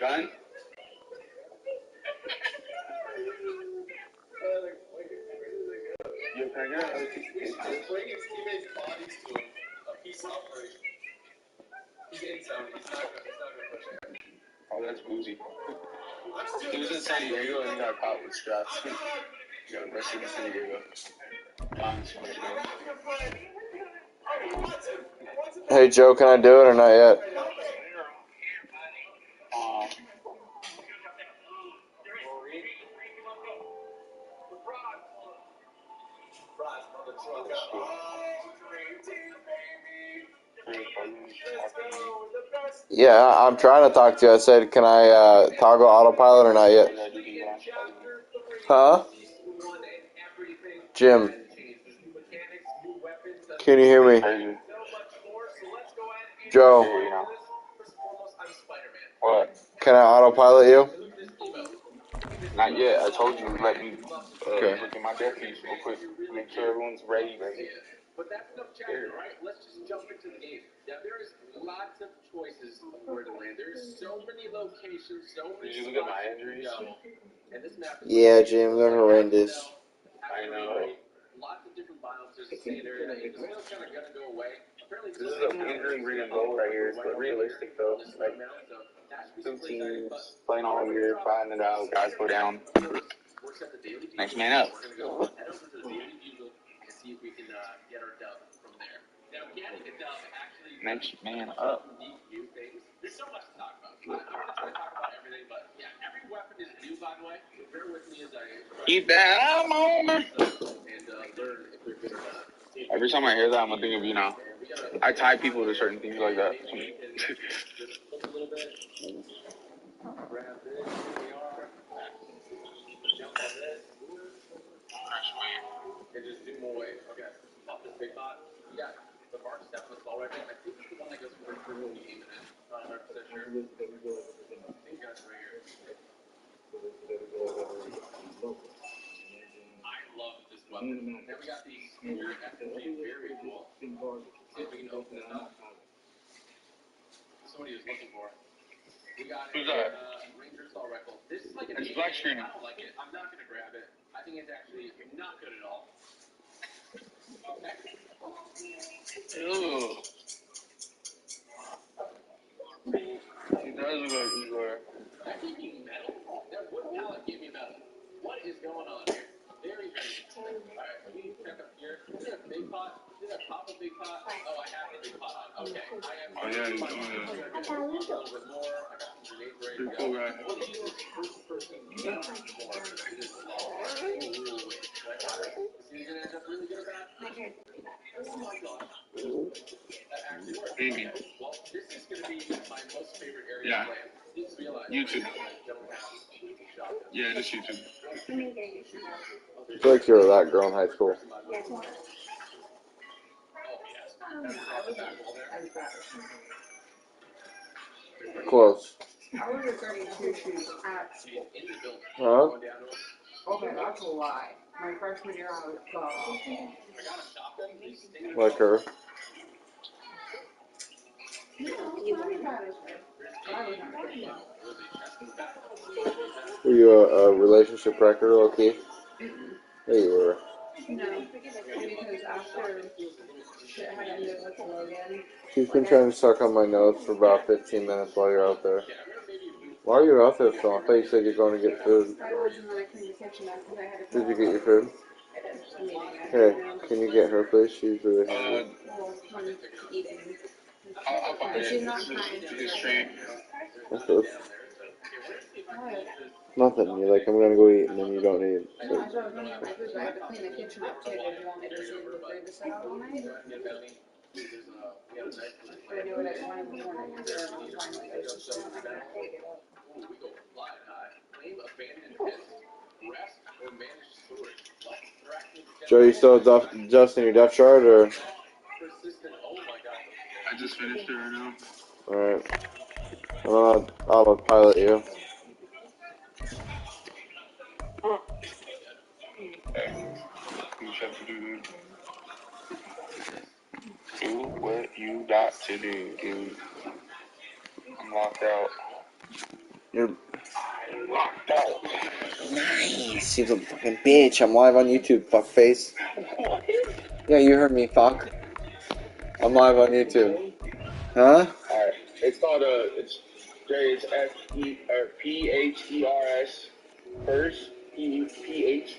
Gun? You can get another piece of cake. He's bringing his teammates' bodies to him. A peace offering. He's insane. He's not gonna push it. Oh, that's boozy. He was in San Diego and he got caught with straps. He got arrested in San Diego. Hey Joe, can I do it or not yet? Yeah, I'm trying to talk to you. I said, can I toggle autopilot or not yet? Huh? Jim, can you hear me? Joe, What? can I autopilot you? Not yet. I told you, let me look at my death piece real quick. Make sure everyone's ready. But that's enough chatting, right? Let's just jump into the game. Now, there is lots of choices of where to land. There's so many locations, so many. Did you look at my injuries? And this map is Yeah, Jim, they're horrendous. I know. Lots of different biomes. There's a sand area that is still kind of going to go away. Apparently, This is a injury ring and goal right here, but realistic though. Like, two teams playing all year, fighting it out, guys go down. Next man up. We're going to go head over to the daily bugle and see if we can get our dub from there. Now, getting a dub actually. Next man up. New things. There's so much to talk about. I'm going to try to talk about everything, but yeah, every weapon is new, by the way. Bear with me as I Keep that moment. and learn if they're good or not. Every time I hear that, I'm gonna think of, you know, I tie people to certain things like that. And just do more waves. Okay. Pop this big pot. You got the mark step on the ball right now. I think it's the one that goes for when you aim it in. Not 100% sure. I think that's right here. I love this weapon. Then we got the Spirit FMG. Very cool. See if we can open this up. That's what he was looking for. We got Who's a that? Ranger Assault Rifle. This is like an It's black screening. I don't like it. I'm not going to grab it. I think it's actually not good at all. Okay. Ew. He does look like Igor. That gave me metal. That wood pallet gave me metal. What is going on here? Very interesting. Alright, let me check up here. Is it a big pot? Did I pop a big pot? Oh, I have a big pot on. Okay. I am. Oh, yeah, he's a little bit more. I got some grenades ready to go. Cool guy. We'll use this first person more. It is really weak. Is he going to end up really good at that? Oh my gosh. That actually worked. Maybe. Well, this is going to be my most favorite area Yeah. to play. Just realize YouTube. I don't have shotgun. Yeah, just YouTube. I feel like you were that girl in high school. Oh, yes. Close. I was a 32 shoot at school. Huh? Okay, that's a lie. My freshman year, I was 12. Like her. Were you a relationship wrecker, low-key? Yeah, you were. No, because after shit had ended with Logan. She's been trying to suck on my nose for about 15 minutes while you're out there. Why are you out there so? I thought you said you're going to get food. I was, and then I cleaned the kitchen up because I had to. Did you get your food? I did. Hey, can you get her, please? She's really hungry. Well, when eating. I'll find But it. she's not This kind. is stream. What's this? Nothing. You're like, I'm gonna go eat, and then you don't eat. No, I was running my food, but I had to clean the kitchen up too. Did you want me to see the food to set out all night? Or do it at 1 in the morning after everyone finally goes to sleep and I can take it up? Joe, you still adjusting your depth chart, or? I just finished it right now. Alright. I'll autopilot you. You just have to do what you got to do, dude. I'm locked out. You're Locked out. nice. You're a fucking bitch. I'm live on YouTube, fuckface. Yeah, you heard me, fuck. I'm live on YouTube. Huh? Alright. It's called it's P-H-E-R-S. First, P-H-E-R-S-D-O-W-N.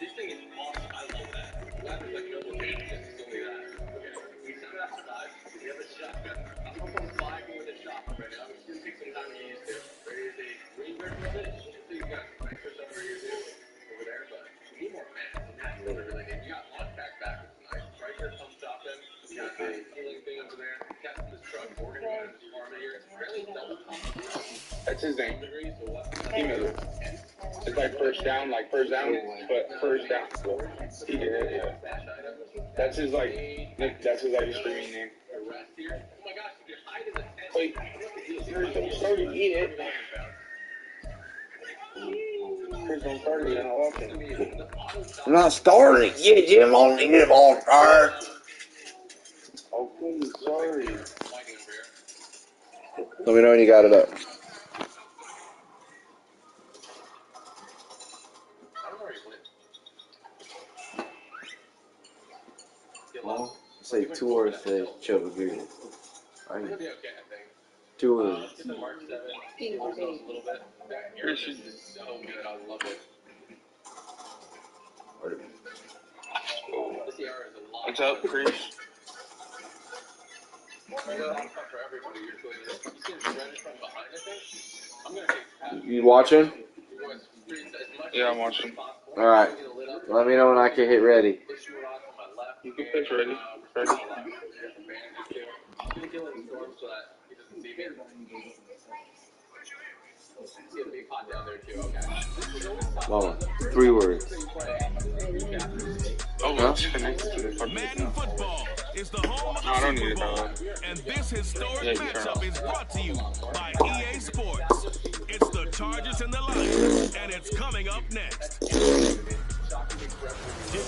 This thing is awesome. I love that. That is like no more changes. It's only that. Okay. We set it outside. We have a shotgun. I'm almost vibing with a shotgun right now. It's just take some time to get used to. There is a green bird with it. So you got some extra stuff over here too. Over there, but we need more man. And that's what we really need. You got Launchback back, which is nice. Striker comes up in. You got a healing thing over there. Captain this truck. Morgan running this farm here. It's fairly double top. That's his name. He knows it. It's like first down, but first down. He did it, yeah. That's his streaming name. Wait, you started to eat it. Chris don't start it, I'm walking. I'm not starting yet, Jim. I'm only get all start. Okay, sorry. Let me know when you got it up. Well, say tours to Chubba It'll be okay, I think. Tours. It's a March 7th. It was a little bit. That air is so good. I love it. This air is a lot. What's up, Chris? For everybody, you're doing this. You see the red from behind, I think? I'm going to take You watching? Yeah, I'm watching. Alright. Let me know when I can hit ready. You can pitch ready. Ready? Mama, 3 words. Oh, Huh? it's connected to the fucking Madden football is the home of I don't need it, Superbowl, and this historic matchup is brought to you by EA Sports. It's the Chargers and the Lions, and it's coming up next. It's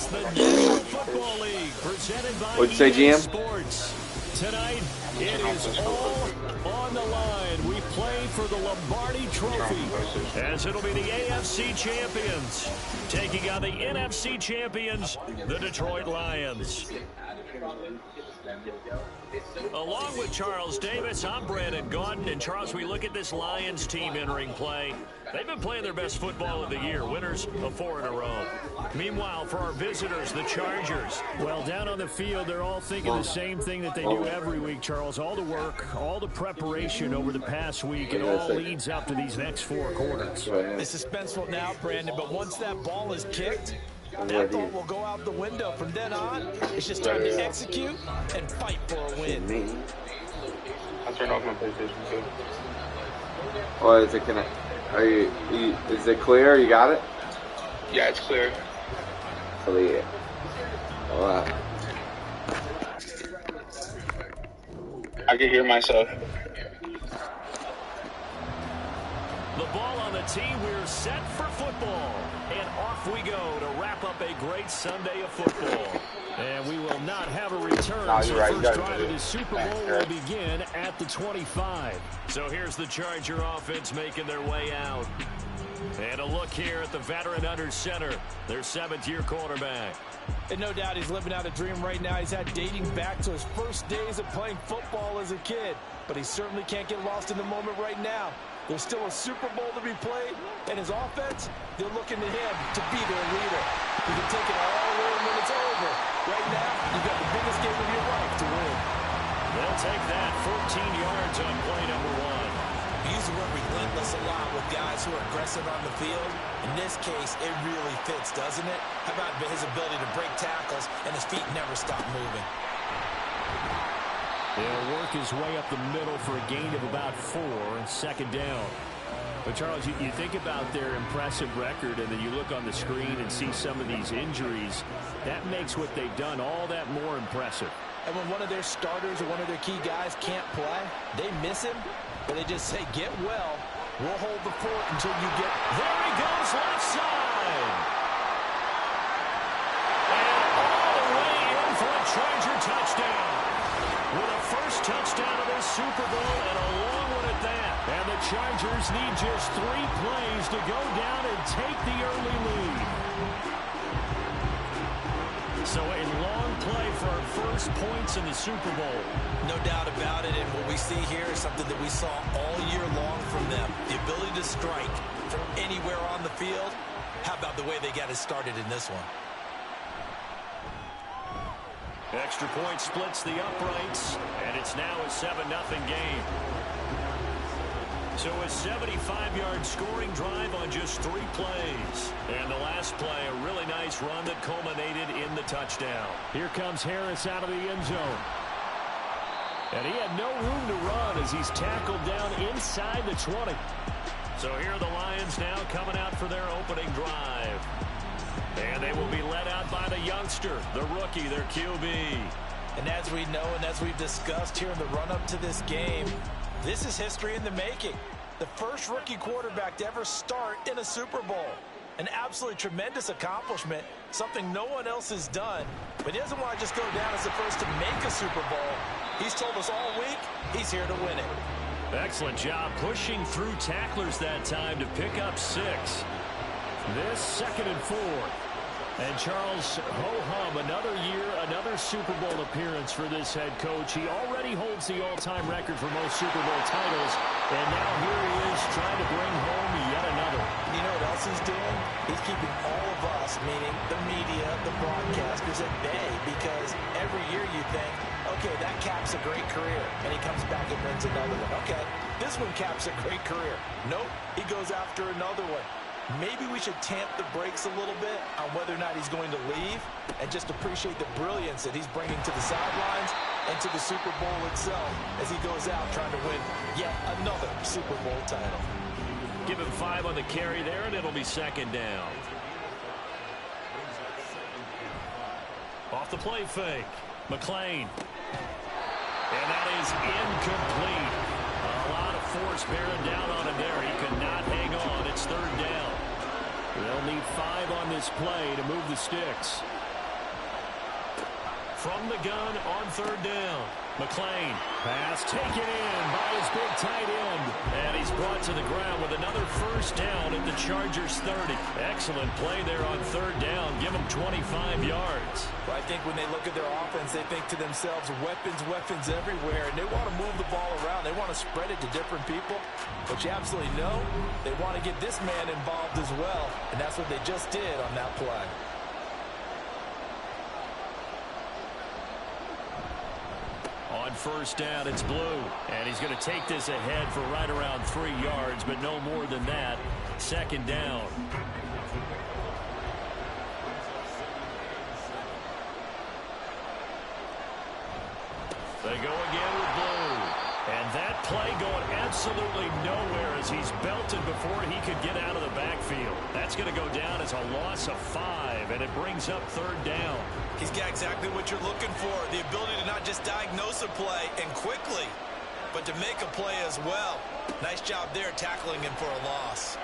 the National Football League presented by What'd you say, EA GM? Sports. Tonight, it is all on the line. We play for the Lombardi Trophy, as it'll be the AFC champions taking on the NFC champions, the Detroit Lions. Along with Charles Davis, I'm Brandon Gaudin. And Charles, we look at this Lions team entering play. They've been playing their best football of the year, winners of 4 in a row. Meanwhile, for our visitors, the Chargers. Well, down on the field, they're all thinking the same thing that they do every week, Charles. All the work, all the preparation over the past week, it all leads up to these next 4 quarters. It's suspenseful now, Brandon, but once that ball is kicked, that thought will go out the window. From then on, it's just time to execute and fight for a win. I turned off my PlayStation too. Oh, is it connect? Are you? Is it clear? You got it? Yeah, it's clear. Clear. Alright. I can hear myself. The ball on the tee, we're set for football. And off we go to wrap up a great Sunday of football. And we will not have a return. No, So you're right. the first drive of the Super Bowl will Right. begin at the 25. So here's the Charger offense making their way out. And a look here at the veteran under center, their 7th-year quarterback. And no doubt he's living out a dream right now. He's had dating back to his first days of playing football as a kid. But he certainly can't get lost in the moment right now. There's still a Super Bowl to be played, and his offense, they're looking to him to be their leader. He can take it all in when it's over. Right now, you've got the biggest game of your life to win. They'll take that 14 yards on play number 1. We use the word relentless a lot with guys who are aggressive on the field. In this case, it really fits, doesn't it? How about his ability to break tackles and his feet never stop moving? He'll work his way up the middle for a gain of about 4 and 2nd down. But, Charles, you think about their impressive record, and then you look on the screen and see some of these injuries. That makes what they've done all that more impressive. And when one of their starters or one of their key guys can't play, they miss him, but they just say, get well. We'll hold the fort until you get... There he goes left side. first touchdown of this Super Bowl, and a long one at that. And the Chargers need just 3 plays to go down and take the early lead. So a long play for our first points in the Super Bowl. No doubt about it, and what we see here is something that we saw all year long from them. The ability to strike from anywhere on the field. How about the way they got it started in this one? Extra point splits the uprights, and it's now a 7-0 game. So a 75-yard scoring drive on just 3 plays. And the last play, a really nice run that culminated in the touchdown. Here comes Harris out of the end zone. And he had no room to run as he's tackled down inside the 20. So here are the Lions now coming out for their opening drive. And they will be led out by the youngster, the rookie, their QB. And as we know and as we've discussed here in the run-up to this game, this is history in the making. The first rookie quarterback to ever start in a Super Bowl. An absolutely tremendous accomplishment, something no one else has done. But he doesn't want to just go down as the first to make a Super Bowl. He's told us all week he's here to win it. Excellent job pushing through tacklers that time to pick up 6. This 2nd and 4. And Charles ho-hum, another year, another Super Bowl appearance for this head coach. He already holds the all-time record for most Super Bowl titles. And now here he is trying to bring home yet another. You know what else he's doing? He's keeping all of us, meaning the media, the broadcasters, at bay. Because every year you think, okay, that caps a great career. And he comes back and wins another one. Okay, this one caps a great career. Nope, he goes after another one. Maybe we should tamp the brakes a little bit on whether or not he's going to leave and just appreciate the brilliance that he's bringing to the sidelines and to the Super Bowl itself as he goes out trying to win yet another Super Bowl title. Give him 5 on the carry there, and it'll be 2nd down. Off the play fake, McClain. And that is incomplete. A lot of force bearing down on him there. He could not hang on. It's 3rd down. They'll need 5 on this play to move the sticks. From the gun on 3rd down. McClain. Pass taken in by his big tight end. And he's brought to the ground with another 1st down at the Chargers 30. Excellent play there on 3rd down. Give him 25 yards. Well, I think when they look at their offense, they think to themselves, weapons, weapons everywhere. And they want to move the ball around. They want to spread it to different people. But you absolutely know they want to get this man involved as well. And that's what they just did on that play. On 1st down, it's Blue. And he's going to take this ahead for right around 3 yards, but no more than that. 2nd down. They go again with Blue. And that play going absolutely nowhere as he's belted before he could get out of the backfield. That's going to go down as a loss of 5, and it brings up 3rd down. He's got exactly what you're looking for, the ability to not just diagnose a play and quickly, but to make a play as well. Nice job there tackling him for a loss.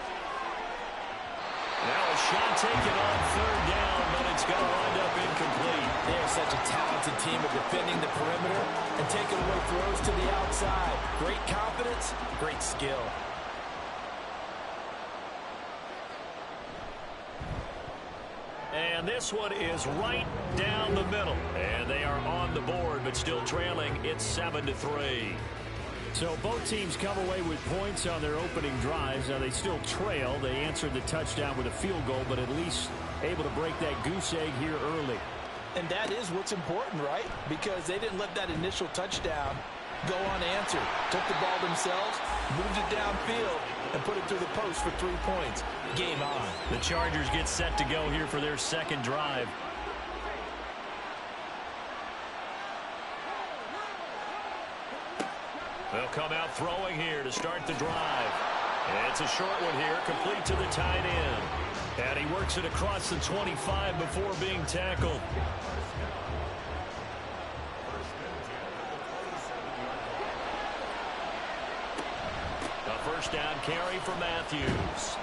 Now a shot taken on 3rd down, but it's going to wind up incomplete. They are such a talented team of defending the perimeter and taking away throws to the outside. Great confidence, great skill. And this one is right down the middle. And they are on the board, but still trailing. It's 7-3. So both teams come away with points on their opening drives. Now they still trail. They answered the touchdown with a field goal, but at least able to break that goose egg here early. And that is what's important, right? Because they didn't let that initial touchdown go unanswered. Took the ball themselves, moved it downfield, and put it through the post for 3 points. Game on. The Chargers get set to go here for their 2nd drive. They'll come out throwing here to start the drive. And it's a short one here, complete to the tight end. And he works it across the 25 before being tackled. A 1st down carry for Matthews.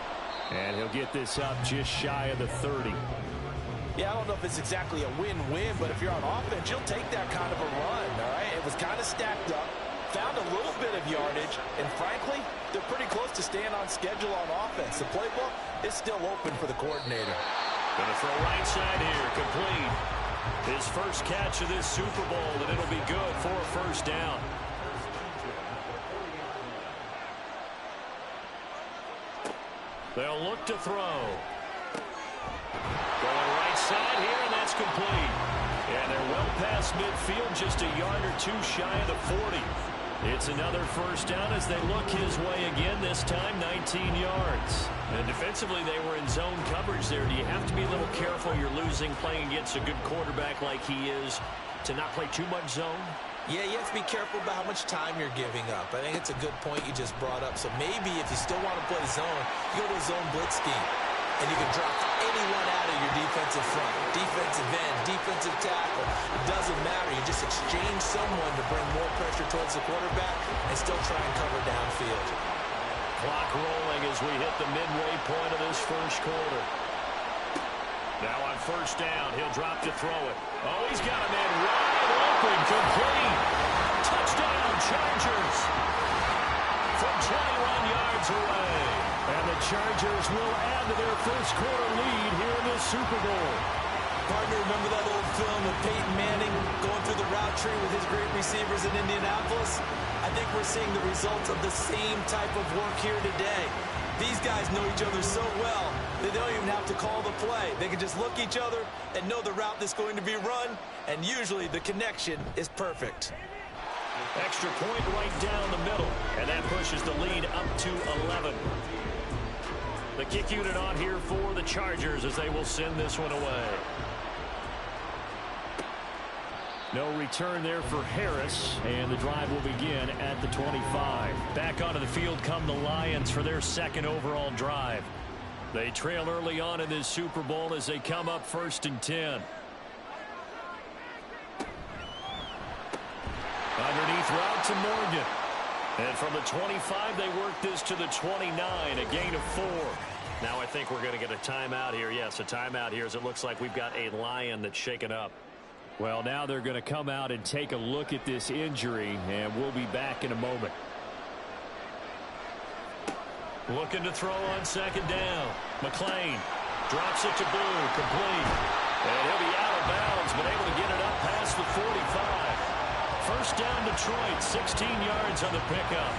And he'll get this up just shy of the 30. Yeah, I don't know if it's exactly a win-win, but if you're on offense, you'll take that kind of a run, all right? It was kind of stacked up, found a little bit of yardage, and frankly, they're pretty close to staying on schedule on offense. The playbook is still open for the coordinator. Gonna throw right side here, complete. His first catch of this Super Bowl, and it'll be good for a first down. They'll look to throw. Going right side here, and that's complete. And they're well past midfield, just a yard or two shy of the 40. It's another first down as they look his way again, this time 19 yards. And defensively, they were in zone coverage there. Do you have to be a little careful? You're losing playing against a good quarterback like he is to not play too much zone? Yeah, you have to be careful about how much time you're giving up. I think it's a good point you just brought up. So maybe if you still want to play zone, you go to a zone blitz scheme. And you can drop anyone out of your defensive front. Defensive end, defensive tackle. It doesn't matter. You just exchange someone to bring more pressure towards the quarterback and still try and cover downfield. Clock rolling as we hit the midway point of this first quarter. Now on first down, he'll drop to throw it. Oh, he's got a man wide open, complete. Touchdown, Chargers. From 21 yards away. And the Chargers will add to their first quarter lead here in this Super Bowl. Partner, remember that old film of Peyton Manning going through the route tree with his great receivers in Indianapolis? I think we're seeing the results of the same type of work here today. These guys know each other so well that they don't even have to call the play. They can just look each other and know the route that's going to be run, and usually the connection is perfect. Extra point right down the middle, and that pushes the lead up to 11. The kick unit on here for the Chargers as they will send this one away. No return there for Harris, and the drive will begin at the 25. Back onto the field come the Lions for their second overall drive. They trail early on in this Super Bowl as they come up 1st and 10. Underneath route to Morgan. And from the 25, they work this to the 29, a gain of 4. Now I think we're going to get a timeout here. Yes, a timeout here as it looks like we've got a Lion that's shaken up. Well, now they're going to come out and take a look at this injury, and we'll be back in a moment. Looking to throw on second down. McClain drops it to Blue, complete. And he'll be out of bounds, but able to get it up past the 45. First down Detroit, 16 yards on the pickup.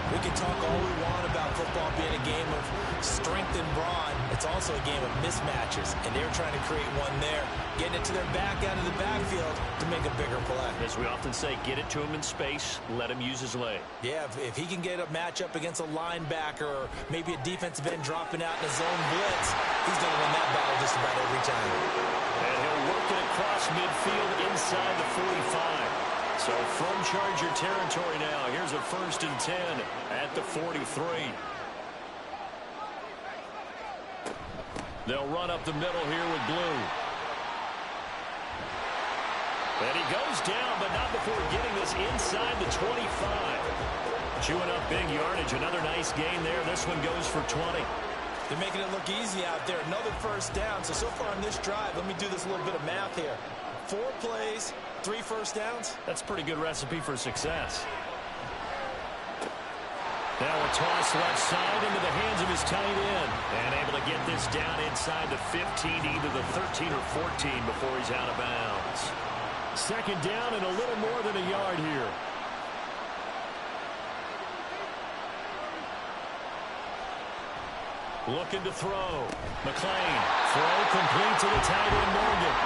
We can talk all we want about football being a game of strength and brawn. It's also a game of mismatches, and they're trying to create one there, getting it to their back out of the backfield to make a bigger play. As we often say, get it to him in space, let him use his leg. Yeah, if he can get a matchup against a linebacker or maybe a defensive end dropping out in a zone blitz, he's going to win that battle just about every time. And he'll work it across midfield inside the 45. So from Charger territory now, here's a 1st and 10 at the 43. They'll run up the middle here with Blue. And he goes down, but not before getting this inside the 25. Chewing up big yardage. Another nice gain there. This one goes for 20. They're making it look easy out there. Another first down. So far on this drive, let me do this little bit of math here. 4 plays, 3 first downs. That's a pretty good recipe for success. Now a toss left side into the hands of his tight end. And able to get this down inside the 15, either the 13 or 14 before he's out of bounds. Second down and a little more than a yard here. Looking to throw. McClain. Throw complete to the tight end Morgan.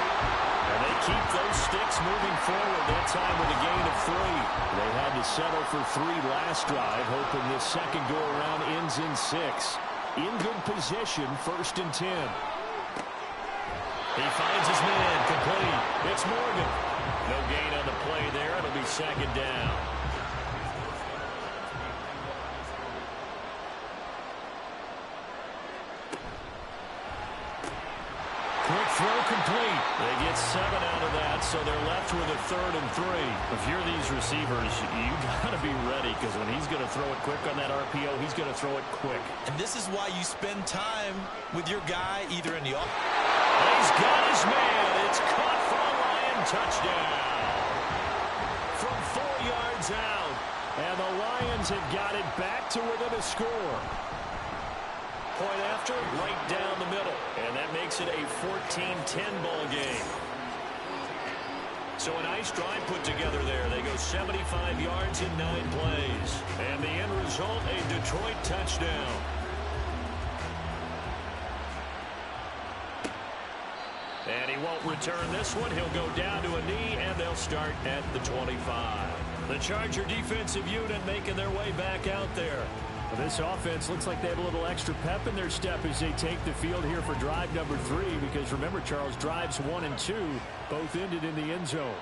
And they keep those sticks moving forward, that time with a gain of 3. They had to settle for 3 last drive, hoping this second go-around ends in 6. In good position, 1st and 10. He finds his man, complete. It's Morgan. No gain on the play there. It'll be second down. Quick throw complete. They get 7 out of that, so they're left with a 3rd and 3. If you're these receivers, you got to be ready, because when he's going to throw it quick on that RPO, he's going to throw it quick. And this is why you spend time with your guy either in the He's got his man. It's caught for a Lion touchdown. From 4 yards out. And the Lions have got it back to within a score. Point after, right down the middle. And that makes it a 14-10 ball game. So a nice drive put together there. They go 75 yards in 9 plays. And the end result, a Detroit touchdown. And he won't return this one. He'll go down to a knee, and they'll start at the 25. The Charger defensive unit making their way back out there. Well, this offense looks like they have a little extra pep in their step as they take the field here for drive number 3. Because remember, Charles, drives 1 and 2 both ended in the end zone.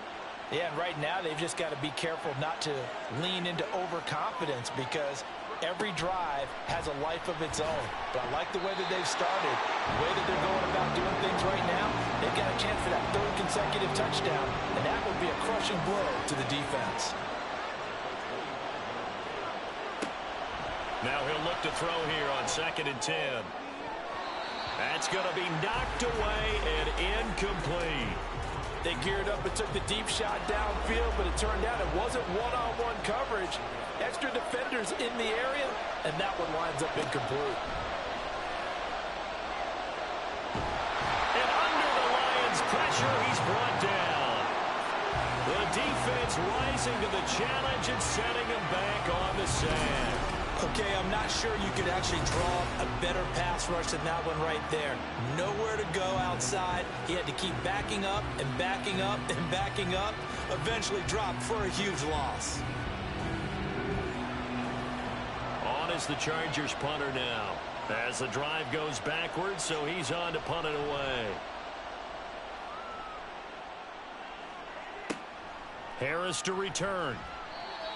Yeah, and right now they've just got to be careful not to lean into overconfidence because every drive has a life of its own. But I like the way that they've started, the way that they're going about doing things right now. They've got a chance for that 3rd consecutive touchdown, and that would be a crushing blow to the defense. Now he'll look to throw here on 2nd and 10. That's going to be knocked away and incomplete. They geared up and took the deep shot downfield, but it turned out it wasn't one-on-one coverage. Extra defenders in the area, and that one winds up incomplete. And under the Lions' pressure, he's brought down. The defense rising to the challenge and setting him back on the sand. Okay, I'm not sure you could actually draw a better pass rush than that one right there. Nowhere to go outside. He had to keep backing up and backing up and backing up. Eventually dropped for a huge loss. On is the Chargers punter now. As the drive goes backwards, so he's on to punt it away. Harris to return.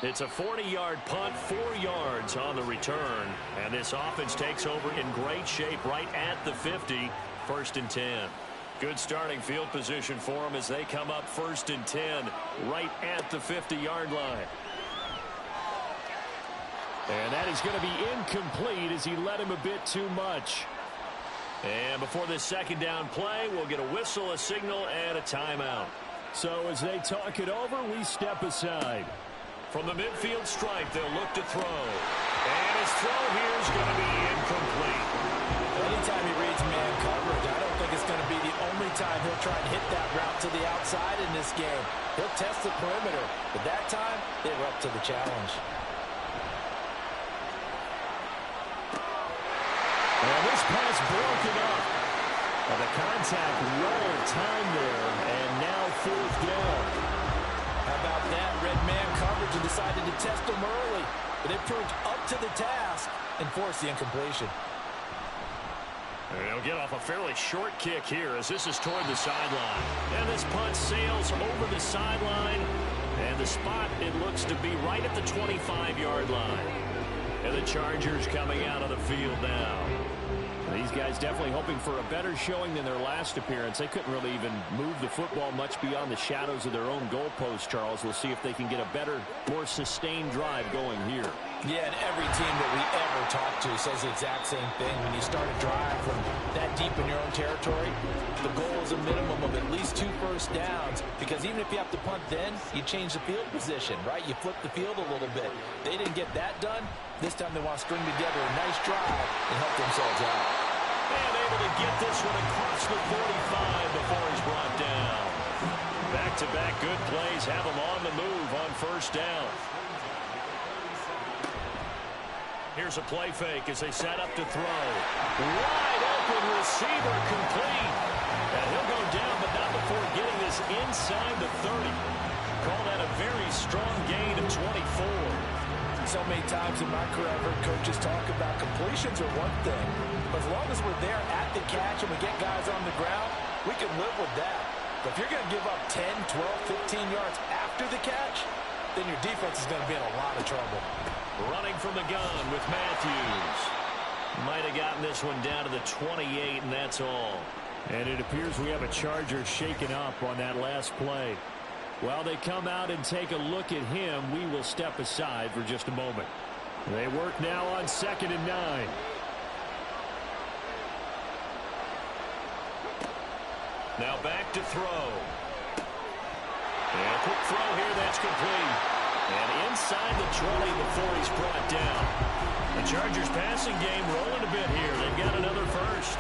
It's a 40-yard punt, 4 yards on the return. And this offense takes over in great shape right at the 50, 1st and 10. Good starting field position for them as they come up 1st and 10 right at the 50-yard line. And that is going to be incomplete as he led him a bit too much. And before this 2nd down play, we'll get a whistle, a signal, and a timeout. So as they talk it over, we step aside. From the midfield stripe, they'll look to throw. And his throw here is going to be incomplete. Anytime he reads man coverage, I don't think it's going to be the only time he'll try and hit that route to the outside in this game. He'll test the perimeter, but that time, they were up to the challenge. And this pass broken up. And the contact well timed there, and now 4th down. How about that? Red man coverage and decided to test him early. But it proved up to the task and forced the incompletion. And he'll get off a fairly short kick here as this is toward the sideline. And this punt sails over the sideline. And the spot, it looks to be right at the 25-yard line. And the Chargers coming out of the field now. These guys definitely hoping for a better showing than their last appearance. They couldn't really even move the football much beyond the shadows of their own goalpost, Charles. We'll see if they can get a better, more sustained drive going here. Yeah, and every team that we ever talk to says the exact same thing. When you start a drive from that deep in your own territory, the goal is a minimum of at least 2 first downs, because even if you have to punt then, you change the field position, right? You flip the field a little bit. They didn't get that done. This time they want to string together a nice drive and help themselves out. And able to get this one across the 45 before he's brought down. Back-to-back good plays have him on the move on 1st down. Here's a play fake as they set up to throw. Wide open receiver complete. And he'll go down, but not before getting this inside the 30. Call that a very strong gain of 24. So many times in my career, I've heard coaches talk about completions are one thing, but as long as we're there at the catch and we get guys on the ground, we can live with that. But if you're going to give up 10, 12, 15 yards after the catch, then your defense is going to be in a lot of trouble. Running from the gun with Matthews. Might have gotten this one down to the 28, and that's all. And it appears we have a Charger shaken up on that last play. While they come out and take a look at him, we will step aside for just a moment. They work now on 2nd and 9. Now back to throw. And a quick throw here, that's complete. And inside the 20 before he's brought down. The Chargers passing game rolling a bit here. They've got another first.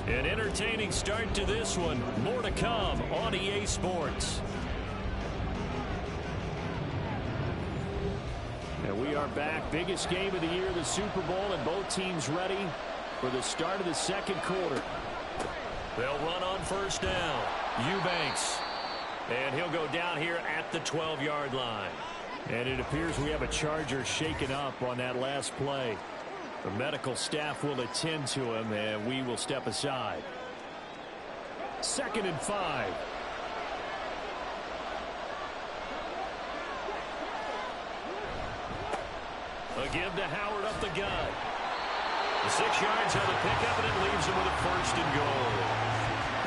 An entertaining start to this one. More to come on EA Sports. And we are back. Biggest game of the year, the Super Bowl, and both teams ready for the start of the second quarter. They'll run on first down. Eubanks. And he'll go down here at the 12-yard line. And it appears we have a Charger shaken up on that last play. The medical staff will attend to him, and we will step aside. 2nd and 5. A give to Howard up the gut. The 6 yards on the pickup, and it leaves him with a 1st and goal.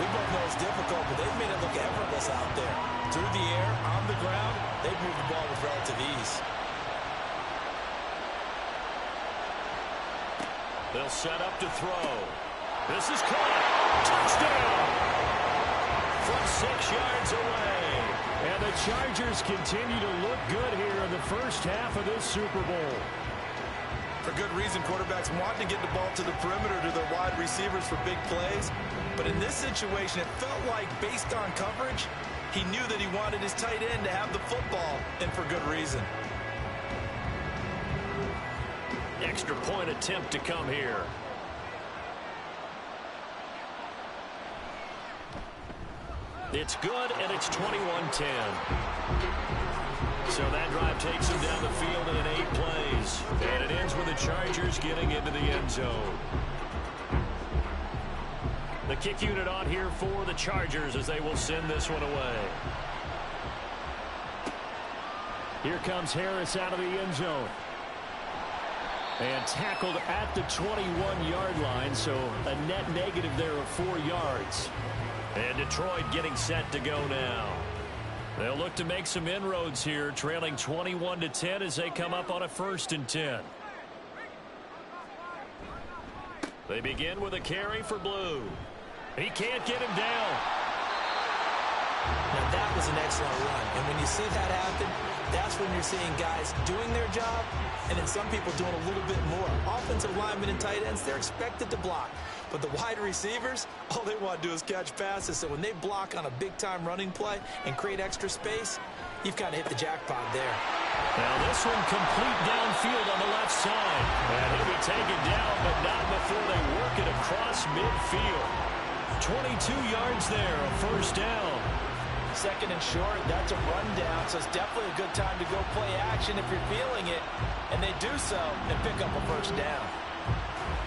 We both know it's difficult, but they've made it look effortless out there. Through the air, on the ground, they've moved the ball with relative ease. They'll set up to throw. This is caught. Touchdown! From 6 yards away. And the Chargers continue to look good here in the first half of this Super Bowl. For good reason, quarterbacks want to get the ball to the perimeter to their wide receivers for big plays. But in this situation, it felt like, based on coverage, he knew that he wanted his tight end to have the football, and for good reason. Extra point attempt to come here. It's good, and it's 21-10. So that drive takes him down the field in 8 plays. And it ends with the Chargers getting into the end zone. The kick unit on here for the Chargers as they will send this one away. Here comes Harris out of the end zone. And tackled at the 21-yard line, so a net negative there of 4 yards. And Detroit getting set to go now. They'll look to make some inroads here, trailing 21-10 as they come up on a 1st and 10. They begin with a carry for Blue. He can't get him down. Now that was an excellent run, and when you see that happen, that's when you're seeing guys doing their job, and then some people doing a little bit more. Offensive linemen and tight ends, they're expected to block. But the wide receivers, all they want to do is catch passes. So when they block on a big-time running play and create extra space, you've kind of hit the jackpot there. Now this one complete downfield on the left side. And he'll be taken down, but not before they work it across midfield. 22 yards there, a 1st down. 2nd and short, that's a rundown, so it's definitely a good time to go play action if you're feeling it. And they do so and pick up a 1st down.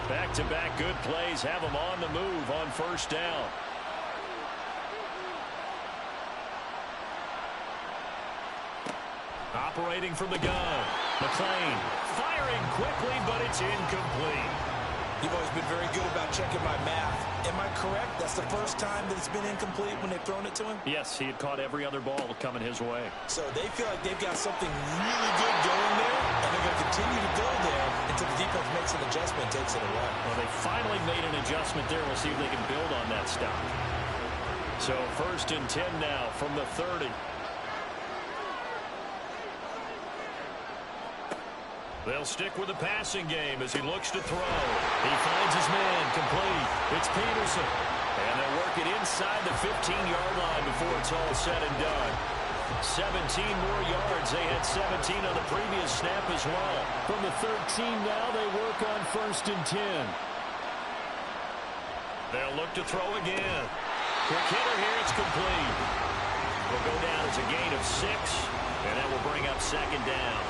Back-to-back good plays have them on the move on 1st down. Operating from the gun. McClain firing quickly, but it's incomplete. You've always been very good about checking my math. Am I correct? That's the first time that it's been incomplete when they've thrown it to him? Yes, he had caught every other ball coming his way. So they feel like they've got something really good going there, and they're going to continue to go there until the defense makes an adjustment and takes it away. Well, they finally made an adjustment there. We'll see if they can build on that stop. So 1st and 10 now from the 30. They'll stick with the passing game as he looks to throw. He finds his man complete. It's Peterson. And they'll work it inside the 15-yard line before it's all said and done. 17 more yards. They had 17 on the previous snap as well. From the 13 now, they work on 1st and 10. They'll look to throw again. Quick hitter here. It's complete. Will go down as a gain of 6. And that will bring up 2nd down.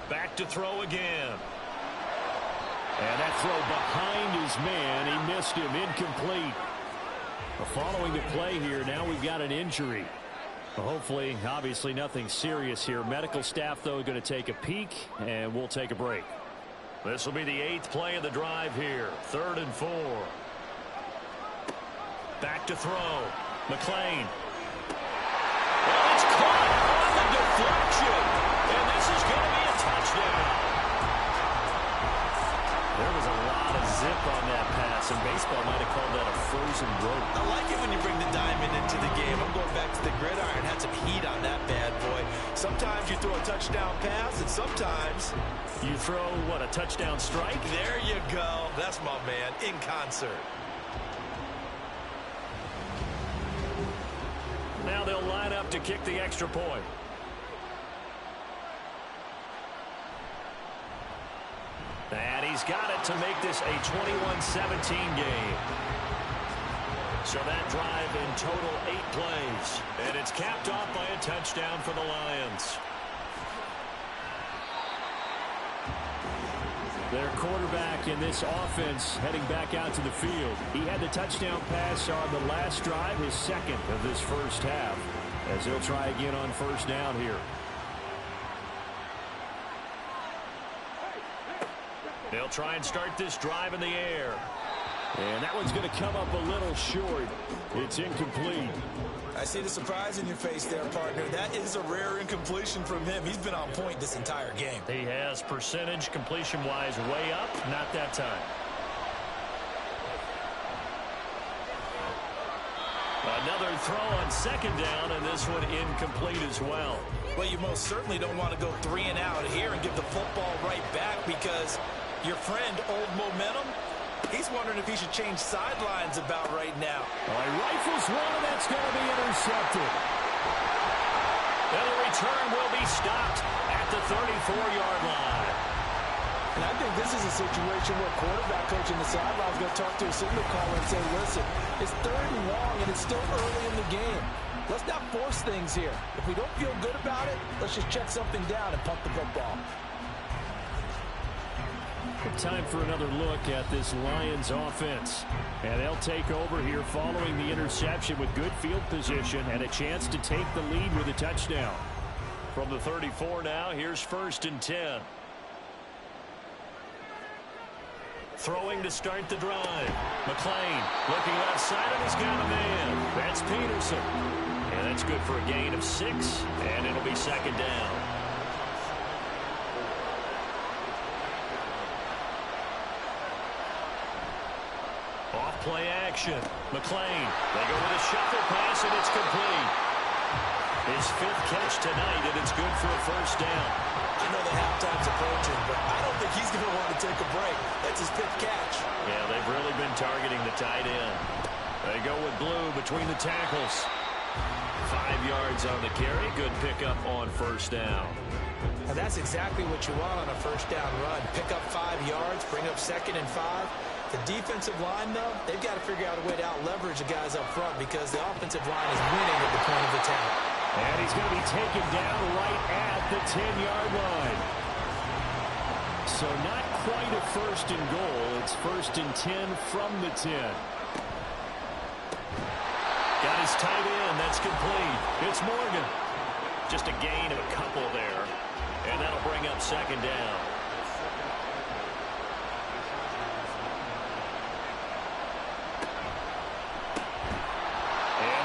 Back to throw again. And that throw behind his man. He missed him. Incomplete. Following the play here, now we've got an injury. Hopefully, obviously nothing serious here. Medical staff, though, going to take a peek, and we'll take a break. This will be the 8th play of the drive here. 3rd and 4. Back to throw. McClain. baseball might have called that a frozen rope. I like it when you bring the diamond into the game. I'm going back to the gridiron. Had some heat on that bad boy. Sometimes you throw a touchdown pass, and sometimes you throw, what, a touchdown strike? There you go. That's my man, in concert. Now they'll line up to kick the extra point. And he's got it to make this a 21-17 game. So that drive in total 8 plays. And it's capped off by a touchdown for the Lions. Their quarterback in this offense heading back out to the field. He had the touchdown pass on the last drive, his second of this first half, as he'll try again on first down here. They'll try and start this drive in the air. And that one's going to come up a little short. It's incomplete. I see the surprise in your face there, partner. That is a rare incompletion from him. He's been on point this entire game. He has percentage completion-wise way up. Not that time. Another throw on second down, and this one incomplete as well. Well, you most certainly don't want to go 3 and out here and give the football right back because your friend, Old Momentum, he's wondering if he should change sidelines about right now. Well, he rifles one, and that's going to be intercepted. And the return will be stopped at the 34-yard line. And I think this is a situation where quarterback coach in the sideline is going to talk to a signal caller and say, listen, it's 3rd and long, and it's still early in the game. Let's not force things here. If we don't feel good about it, let's just check something down and pump the football. Time for another look at this Lions offense. And they'll take over here following the interception with good field position and a chance to take the lead with a touchdown. From the 34 now, here's 1st and 10. Throwing to start the drive. McClain looking outside, and he's got a man. That's Peterson. And that's good for a gain of 6, and it'll be 2nd down. Off-play action. McClain. They go with a shuffle pass, and it's complete. His 5th catch tonight, and it's good for a 1st down. I know the halftime's approaching, but I don't think he's going to want to take a break. That's his 5th catch. Yeah, they've really been targeting the tight end. They go with Blue between the tackles. 5 yards on the carry. Good pickup on 1st down. And that's exactly what you want on a 1st down run. Pick up 5 yards, bring up 2nd and 5. The defensive line, though, they've got to figure out a way to out-leverage the guys up front because the offensive line is winning at the point of attack. And he's going to be taken down right at the 10-yard line. So not quite a 1st and goal. It's 1st and 10 from the 10. Got his tight end. That's complete. It's Morgan. Just a gain of a couple there. And that'll bring up 2nd down.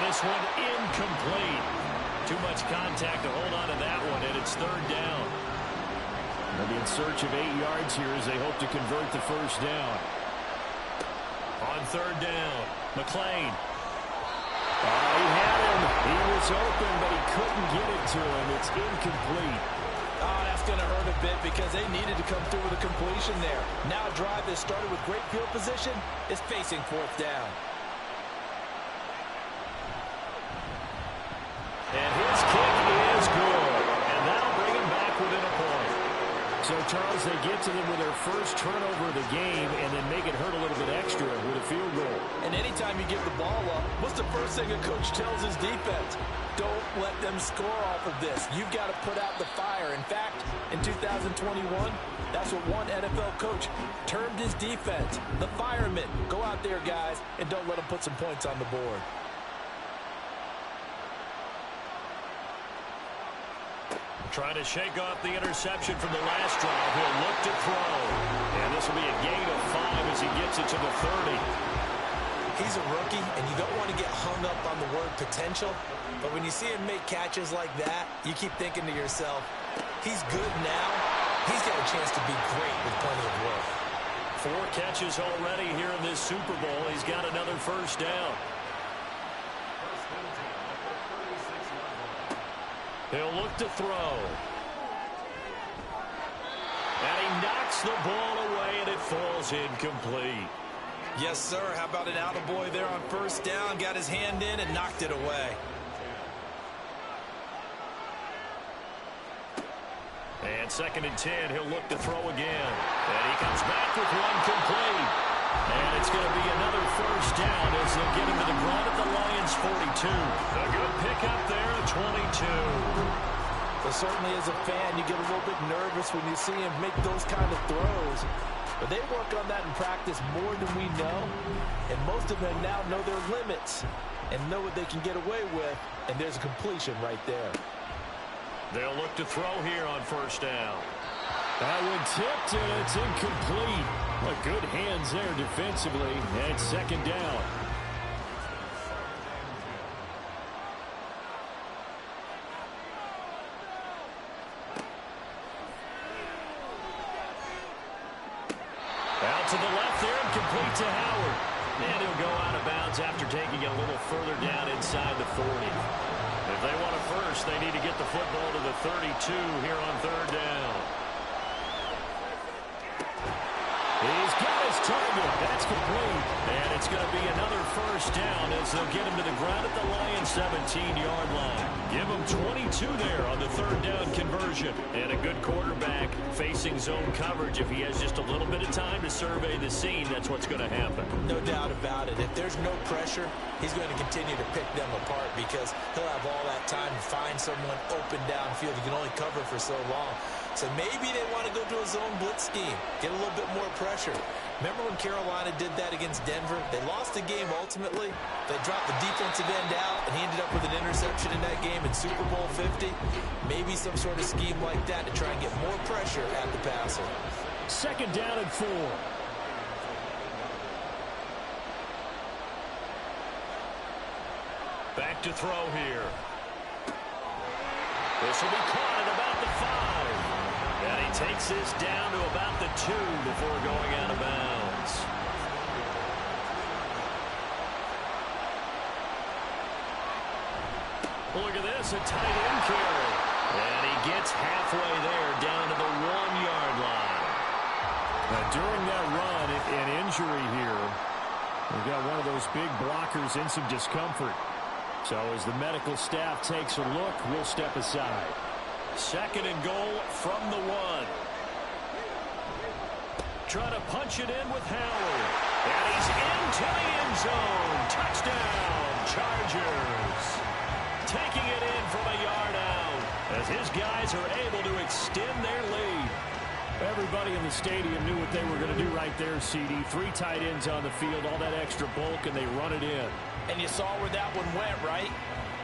This one incomplete. Too much contact to hold on to that one, and it's 3rd down. They'll be in search of 8 yards here as they hope to convert the 1st down. On 3rd down, McClain. He had him. He was open, but he couldn't get it to him. It's incomplete. Oh, that's going to hurt a bit because they needed to come through with a completion there. Now a drive that started with great field position is facing 4th down. And his kick is good. And that'll bring him back within a point. So, Charles, they get to them with their first turnover of the game and then make it hurt a little bit extra with a field goal. And anytime you give the ball up, what's the first thing a coach tells his defense? Don't let them score off of this. You've got to put out the fire. In fact, in 2021, that's what one NFL coach termed his defense. The firemen. Go out there, guys, and don't let them put some points on the board. Trying to shake off the interception from the last drive. He'll look to throw. And this will be a gain of 5 as he gets it to the 30. He's a rookie, and you don't want to get hung up on the word potential. But when you see him make catches like that, you keep thinking to yourself, he's good now. He's got a chance to be great with plenty of work. 4 catches already here in this Super Bowl. He's got another first down. He'll look to throw. And he knocks the ball away, and it falls incomplete. Yes, sir. How about an attaboy there on first down? Got his hand in and knocked it away. And 2nd and 10, he'll look to throw again. And he comes back with one complete. And it's going to be another first down as they'll get him to the ground at the Lions' 42. A good pickup there at 22. Well, certainly as a fan, you get a little bit nervous when you see him make those kind of throws. But they work on that in practice more than we know. And most of them now know their limits and know what they can get away with. And there's a completion right there. They'll look to throw here on first down. That one tipped, and it's incomplete. But good hands there defensively. And 2nd down. Out to the left there and complete to Howard. And he'll go out of bounds after taking it a little further down inside the 40. If they want a first, they need to get the football to the 32 here on 3rd down. He's got his target. That's complete. And it's going to be another first down as they'll get him to the ground at the Lions' 17-yard line. Give him 22 there on the 3rd down conversion. And a good quarterback facing zone coverage. If he has just a little bit of time to survey the scene, that's what's going to happen. No doubt about it. If there's no pressure, he's going to continue to pick them apart because he'll have all that time to find someone open downfield. He can only cover for so long. So maybe they want to go to a zone blitz scheme, get a little bit more pressure. Remember when Carolina did that against Denver? They lost the game ultimately. They dropped the defensive end out, and he ended up with an interception in that game in Super Bowl 50. Maybe some sort of scheme like that to try and get more pressure at the passer. 2nd down and 4. Back to throw here. This will be caught at about the 5. And he takes this down to about the 2 before going out of bounds. Look at this, a tight end carry. And he gets halfway there down to the 1-yard line. During that run, an injury here. We've got one of those big blockers in some discomfort. So as the medical staff takes a look, we'll step aside. 2nd and goal from the 1. Trying to punch it in with Howard. And he's into the end zone. Touchdown, Chargers. Taking it in from a yard out as his guys are able to extend their lead. Everybody in the stadium knew what they were going to do right there, CD. 3 tight ends on the field, all that extra bulk, and they run it in. And you saw where that one went, right?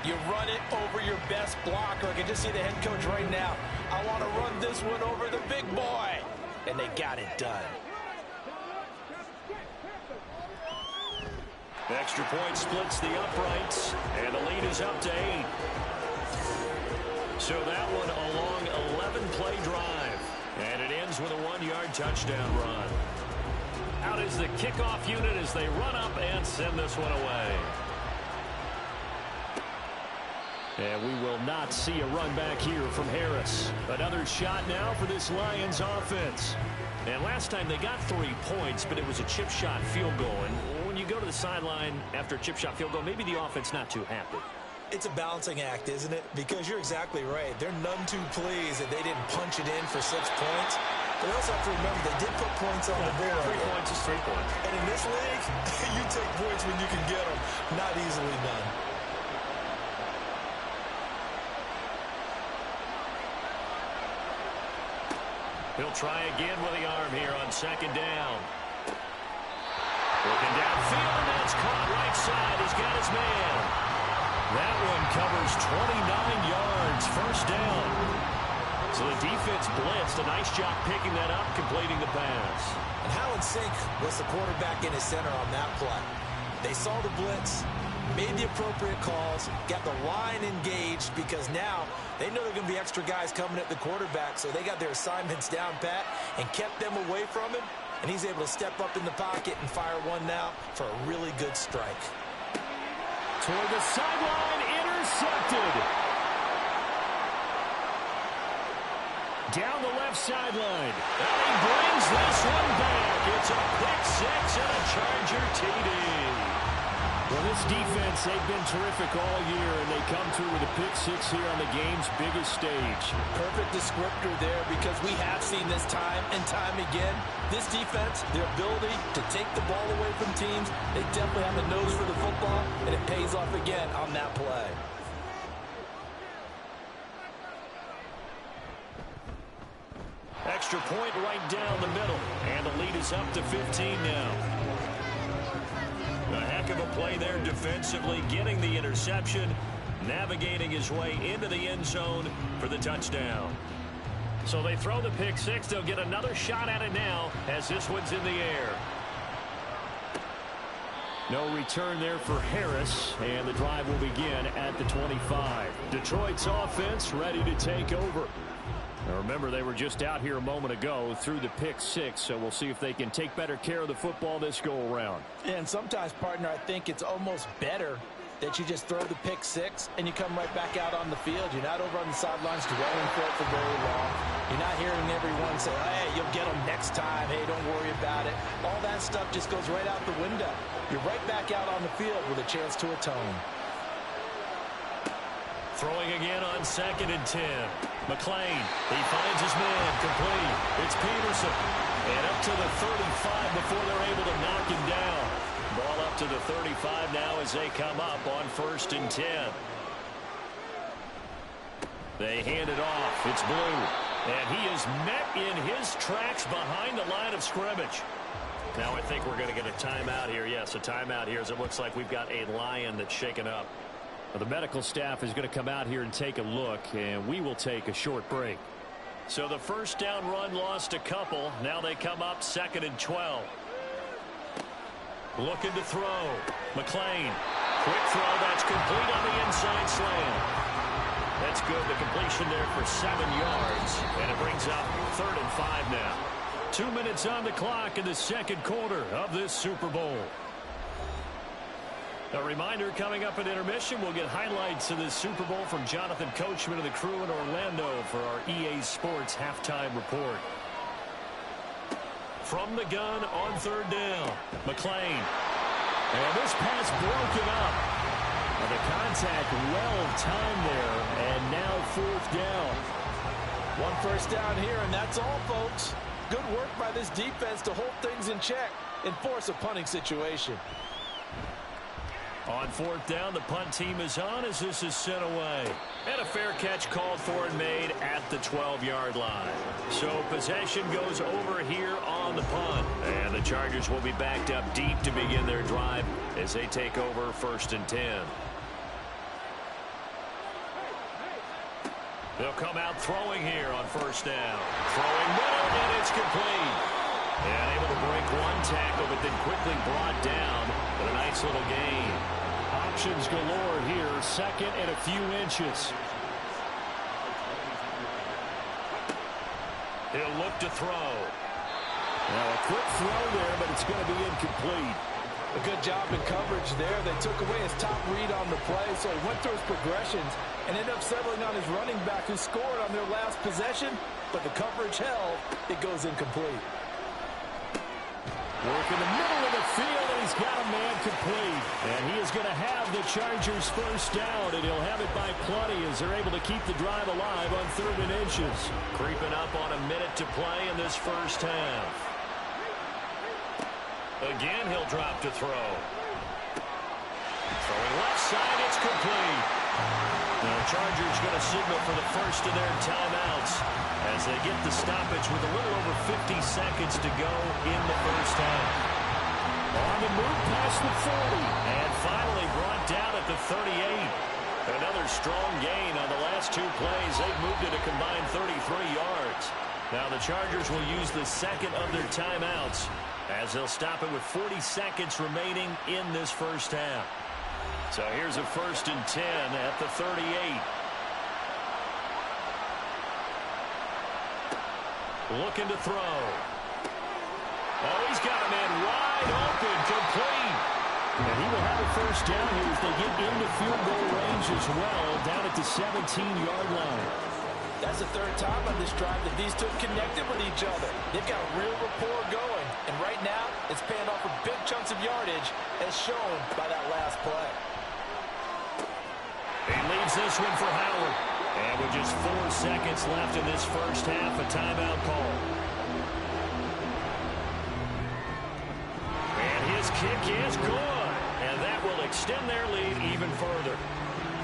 You run it over your best blocker. I can just see the head coach right now. I want to run this one over the big boy. And they got it done. Extra point splits the uprights, and the lead is up to 8. So that one a long 11-play drive, and it ends with a 1-yard touchdown run. Out is the kickoff unit as they run up and send this one away. And we will not see a run back here from Harris. Another shot now for this Lions offense. And last time they got 3 points, but it was a chip shot field goal. And when you go to the sideline after a chip shot field goal, maybe the offense not too happy. It's a balancing act, isn't it? Because you're exactly right. They're none too pleased that they didn't punch it in for 6 points. But they also have to remember they did put points on the board. 3 points is 3 points. And in this league, you take points when you can get them. Not easily done. He'll try again with the arm here on 2nd down. Looking downfield, and that's caught right side. He's got his man. That one covers 29 yards, first down. So the defense blitzed. A nice job picking that up, completing the pass. And how in sync was the quarterback in his center on that play? They saw the blitz, made the appropriate calls, got the line engaged because now they know there are going to be extra guys coming at the quarterback, so they got their assignments down pat and kept them away from him. and he's able to step up in the pocket and fire one now for a really good strike. Toward the sideline, intercepted. Down the left sideline. And he brings this one back. It's a pick six and a Charger TD. Well, this defense, they've been terrific all year, and they come through with a pick six here on the game's biggest stage. Perfect descriptor there, because we have seen this time and time again. This defense, their ability to take the ball away from teams, they definitely have a nose for the football, and it pays off again on that play. Extra point right down the middle, and the lead is up to 15 now. A heck of a play there defensively, getting the interception, navigating his way into the end zone for the touchdown. So they throw the pick six. They'll get another shot at it now as this one's in the air. No return there for Harris, and the drive will begin at the 25. Detroit's offense ready to take over. Now remember, they were just out here a moment ago through the pick six, so we'll see if they can take better care of the football this go-around. And sometimes, partner, I think it's almost better that you just throw the pick six and you come right back out on the field. You're not over on the sidelines dwelling for it for very long. You're not hearing everyone say, hey, you'll get them next time. Hey, don't worry about it. All that stuff just goes right out the window. You're right back out on the field with a chance to atone. Throwing again on 2nd and 10. McLean, he finds his man, complete. It's Peterson. And up to the 35 before they're able to knock him down. Ball up to the 35 now as they come up on 1st and 10. They hand it off. It's Blue. And he is met in his tracks behind the line of scrimmage. Now I think we're going to get a timeout here. Yes, a timeout here as it looks like we've got a Lion that's shaken up. The medical staff is going to come out here and take a look, and we will take a short break. So the first down run lost a couple. Now they come up 2nd and 12. Looking to throw. McLean. Quick throw. That's complete on the inside slant. That's good. The completion there for 7 yards. And it brings up 3rd and 5 now. 2 minutes on the clock in the second quarter of this Super Bowl. A reminder, coming up at intermission, we'll get highlights of this Super Bowl from Jonathan Coachman and the crew in Orlando for our EA Sports halftime report. From the gun on 3rd down, McLean. And this pass broken up. And the contact well timed there, and now 4th down. 1 first down here, and that's all, folks. Good work by this defense to hold things in check and force a punting situation. On 4th down, the punt team is on as this is sent away. And a fair catch called for and made at the 12-yard line. So possession goes over here on the punt. And the Chargers will be backed up deep to begin their drive as they take over 1st and 10. They'll come out throwing here on 1st down. Throwing middle, and it's complete. And able to break one tackle, but then quickly brought down. But a nice little gain. Options galore here. 2nd and a few inches. He'll look to throw. Now a quick throw there, but it's going to be incomplete. A good job in coverage there. They took away his top read on the play, so he went through his progressions and ended up settling on his running back who scored on their last possession, but the coverage held. It goes incomplete. Work in the middle of the field, and he's got a man complete. And he is going to have the Chargers 1st down, and he'll have it by plenty as they're able to keep the drive alive on 3rd and inches. Creeping up on a minute to play in this first half. Again, he'll drop to throw. Throwing left side, it's complete. Now the Chargers going to signal for the first of their timeouts as they get the stoppage with a little over 50 seconds to go in the first half. On the move past the 40 and finally brought down at the 38. Another strong gain on the last 2 plays. They've moved it a combined 33 yards. Now the Chargers will use the second of their timeouts as they'll stop it with 40 seconds remaining in this first half. So here's a 1st and 10 at the 38. Looking to throw. Oh, he's got a man wide open, complete. And he will have a first down here as they get into field goal range as well, down at the 17-yard line. That's the third time on this drive that these two have connected with each other. They've got a real rapport going. And right now, it's paying off for big chunks of yardage, as shown by that last play. He leaves this one for Howard. And with just 4 seconds left in this first half, a timeout call. And his kick is good. And that will extend their lead even further.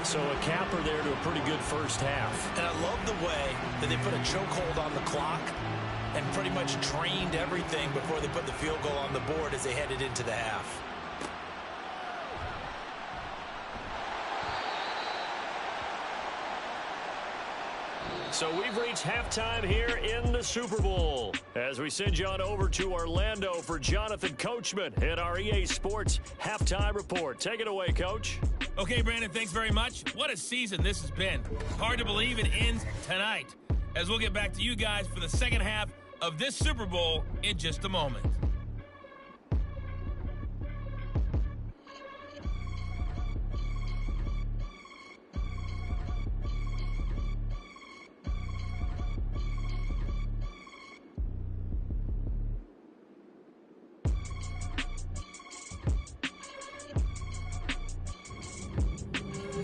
So a capper there to a pretty good first half. And I love the way that they put a chokehold on the clock and pretty much drained everything before they put the field goal on the board as they headed into the half. So we've reached halftime here in the Super Bowl. As we send you on over to Orlando for Jonathan Coachman at our EA Sports Halftime Report. Take it away, Coach. Okay, Brandon, thanks very much. What a season this has been. Hard to believe it ends tonight, as we'll get back to you guys for the second half of this Super Bowl in just a moment.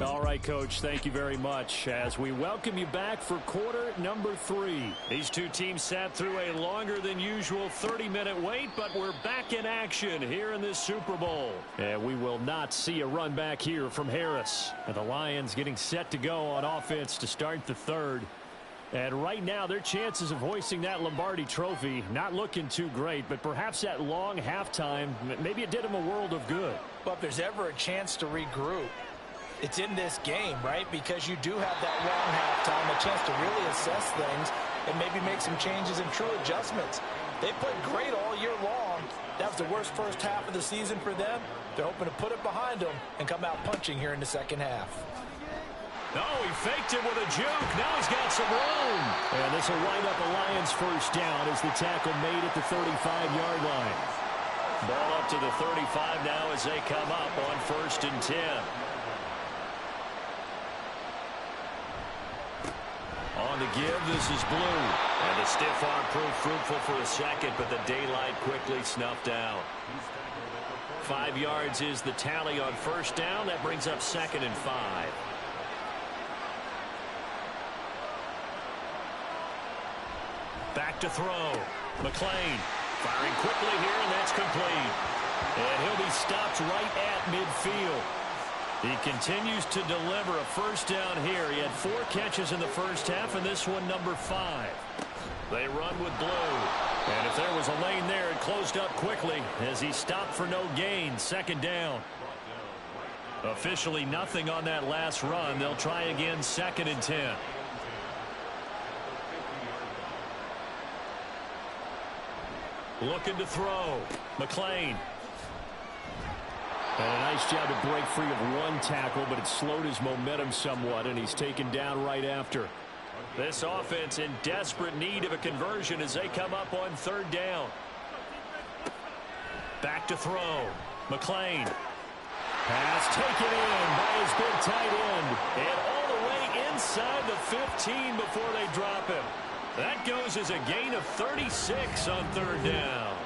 All right, Coach, thank you very much as we welcome you back for quarter number 3. These two teams sat through a longer than usual 30-minute wait, but we're back in action here in this Super Bowl. And we will not see a run back here from Harris. And the Lions getting set to go on offense to start the third. And right now, their chances of hoisting that Lombardi trophy not looking too great, but perhaps that long halftime, maybe it did them a world of good. But if there's ever a chance to regroup, it's in this game, right? Because you do have that long halftime, a chance to really assess things and maybe make some changes and true adjustments. They played great all year long. That was the worst first half of the season for them. They're hoping to put it behind them and come out punching here in the second half. No, he faked it with a juke. Now he's got some room. And this will wind up a Lions first down as the tackle made at the 35-yard line. Ball up to the 35 now as they come up on 1st and 10. On the give, this is Blue. And the stiff arm proved fruitful for a second, but the daylight quickly snuffed out. 5 yards is the tally on first down. That brings up 2nd and 5. Back to throw. McClain firing quickly here, and that's complete. And he'll be stopped right at midfield. He continues to deliver a first down here. He had 4 catches in the first half, and this one number 5. They run with Blue. And if there was a lane there, it closed up quickly as he stopped for no gain. 2nd down. Officially nothing on that last run. They'll try again 2nd and 10. Looking to throw. McClain. And a nice job to break free of 1 tackle, but it slowed his momentum somewhat, and he's taken down right after. This offense in desperate need of a conversion as they come up on 3rd down. Back to throw. McClain. Pass taken in by his big tight end. And all the way inside the 15 before they drop him. That goes as a gain of 36 on 3rd down.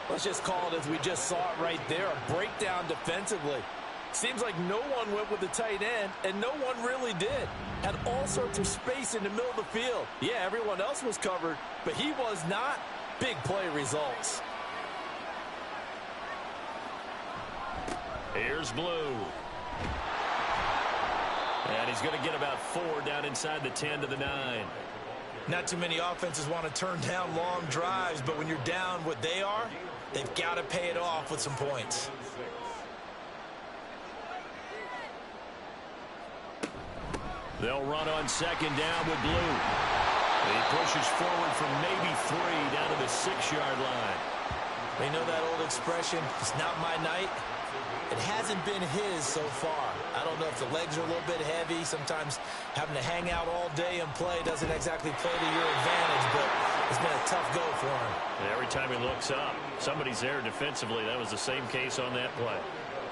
Let's just call it as we just saw it right there, a breakdown defensively. Seems like no one went with the tight end, and no one really did. Had all sorts of space in the middle of the field. Yeah, everyone else was covered, but he was not. Big play results. Here's Blue. And he's going to get about 4 down inside the 10 to the 9. Not too many offenses want to turn down long drives, but when you're down what they are, they've got to pay it off with some points. They'll run on 2nd down with Blue. He pushes forward from maybe 3 down to the 6-yard line. They know that old expression, it's not my night. It hasn't been his so far. I don't know if the legs are a little bit heavy. Sometimes having to hang out all day and play doesn't exactly play to your advantage, but It's been a tough go for him. And every time he looks up, somebody's there defensively. That was the same case on that play.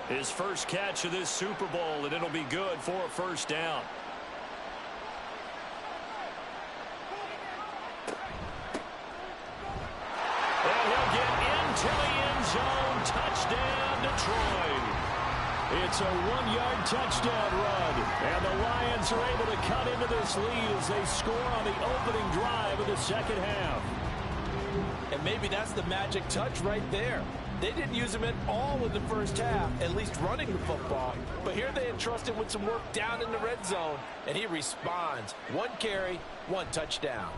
His first catch of this Super Bowl, and it'll be good for a first down. And he'll get into the end zone. Touchdown, Detroit. It's a 1-yard touchdown run. And the Lions are able to cut into this lead as they score on the opening drive of the second half. And maybe that's the magic touch right there. They didn't use him at all in the first half, at least running the football. But here they entrust him with some work down in the red zone, and he responds. 1 carry, 1 touchdown.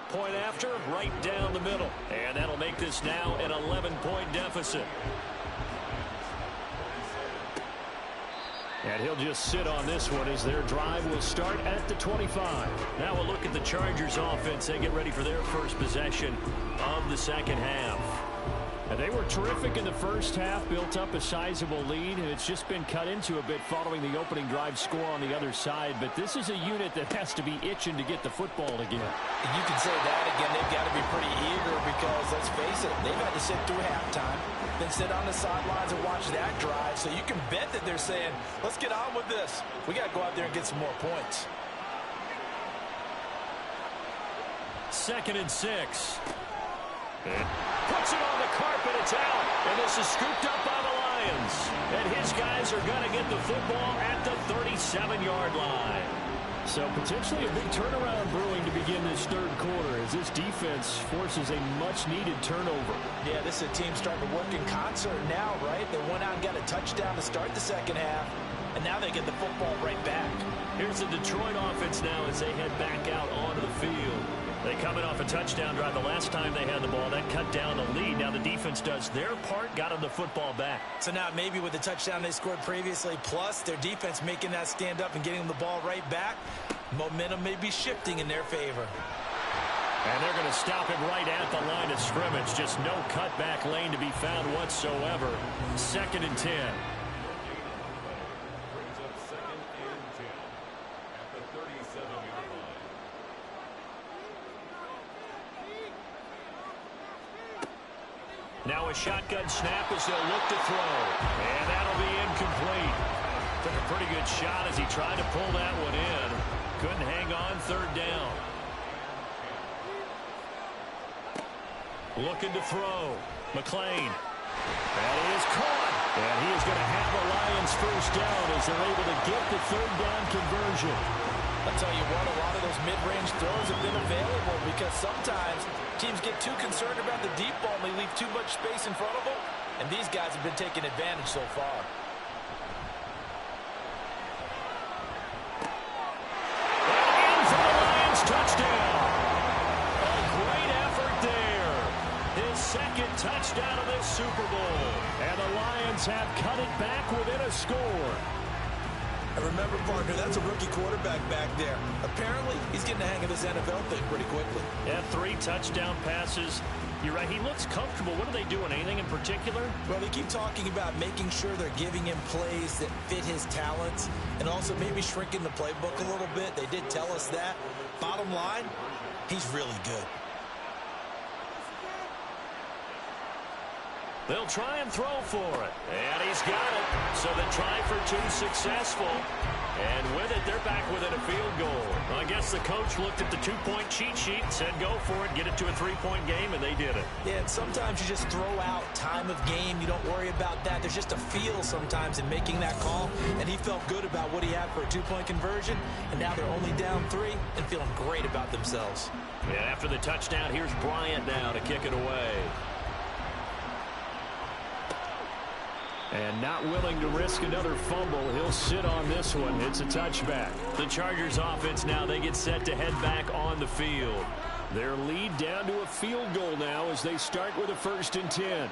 Point after, right down the middle. And that'll make this now an 11-point deficit. And he'll just sit on this one as their drive will start at the 25. Now we'll look at the Chargers offense. They get ready for their first possession of the second half. And they were terrific in the first half, built up a sizable lead, and it's just been cut into a bit following the opening drive score on the other side. But this is a unit that has to be itching to get the football again. You can say that again. They've got to be pretty eager because, let's face it, they've had to sit through halftime, then sit on the sidelines and watch that drive. So you can bet that they're saying, let's get on with this. We got to go out there and get some more points. 2nd and 6. Puts it on the carpet, it's out. And this is scooped up by the Lions. And his guys are going to get the football at the 37-yard line. So potentially a big turnaround brewing to begin this third quarter as this defense forces a much-needed turnover. Yeah, this is a team starting to work in concert now, right? They went out and got a touchdown to start the second half, and now they get the football right back. Here's the Detroit offense now as they head back out onto the field. They come in off a touchdown drive the last time they had the ball. That cut down the lead. Now the defense does their part, got them the football back. So now maybe with the touchdown they scored previously, plus their defense making that stand up and getting them the ball right back, momentum may be shifting in their favor. And they're going to stop him right at the line of scrimmage. Just no cutback lane to be found whatsoever. 2nd and 10. Now a shotgun snap as they'll look to throw. And that'll be incomplete. Took a pretty good shot as he tried to pull that one in. Couldn't hang on, 3rd down. Looking to throw. McLean. That is caught. And he is going to have the Lions first down as they're able to get the 3rd down conversion. I'll tell you what, a lot of those mid-range throws have been available because sometimes teams get too concerned about the deep ball and they leave too much space in front of them, and these guys have been taking advantage so far. And in for the Lions touchdown. A great effort there. His 2nd touchdown of this Super Bowl. And the Lions have cut it back within a score. And remember, partner, that's a rookie quarterback back there. Apparently, he's getting the hang of this NFL thing pretty quickly. Yeah, 3 touchdown passes. You're right, he looks comfortable. What are they doing? Anything in particular? Well, they keep talking about making sure they're giving him plays that fit his talents and also maybe shrinking the playbook a little bit. They did tell us that. Bottom line, he's really good. They'll try and throw for it. And he's got it. So the try for 2 successful. And with it, they're back within a field goal. Well, I guess the coach looked at the 2-point cheat sheet and said, go for it, get it to a 3-point game, and they did it. Yeah, and sometimes you just throw out time of game. You don't worry about that. There's just a feel sometimes in making that call. And he felt good about what he had for a 2-point conversion. And now they're only down 3 and feeling great about themselves. Yeah, after the touchdown, here's Bryant now to kick it away. And not willing to risk another fumble, he'll sit on this one. It's a touchback. The Chargers offense now, they get set to head back on the field. Their lead down to a field goal now as they start with a 1st and 10.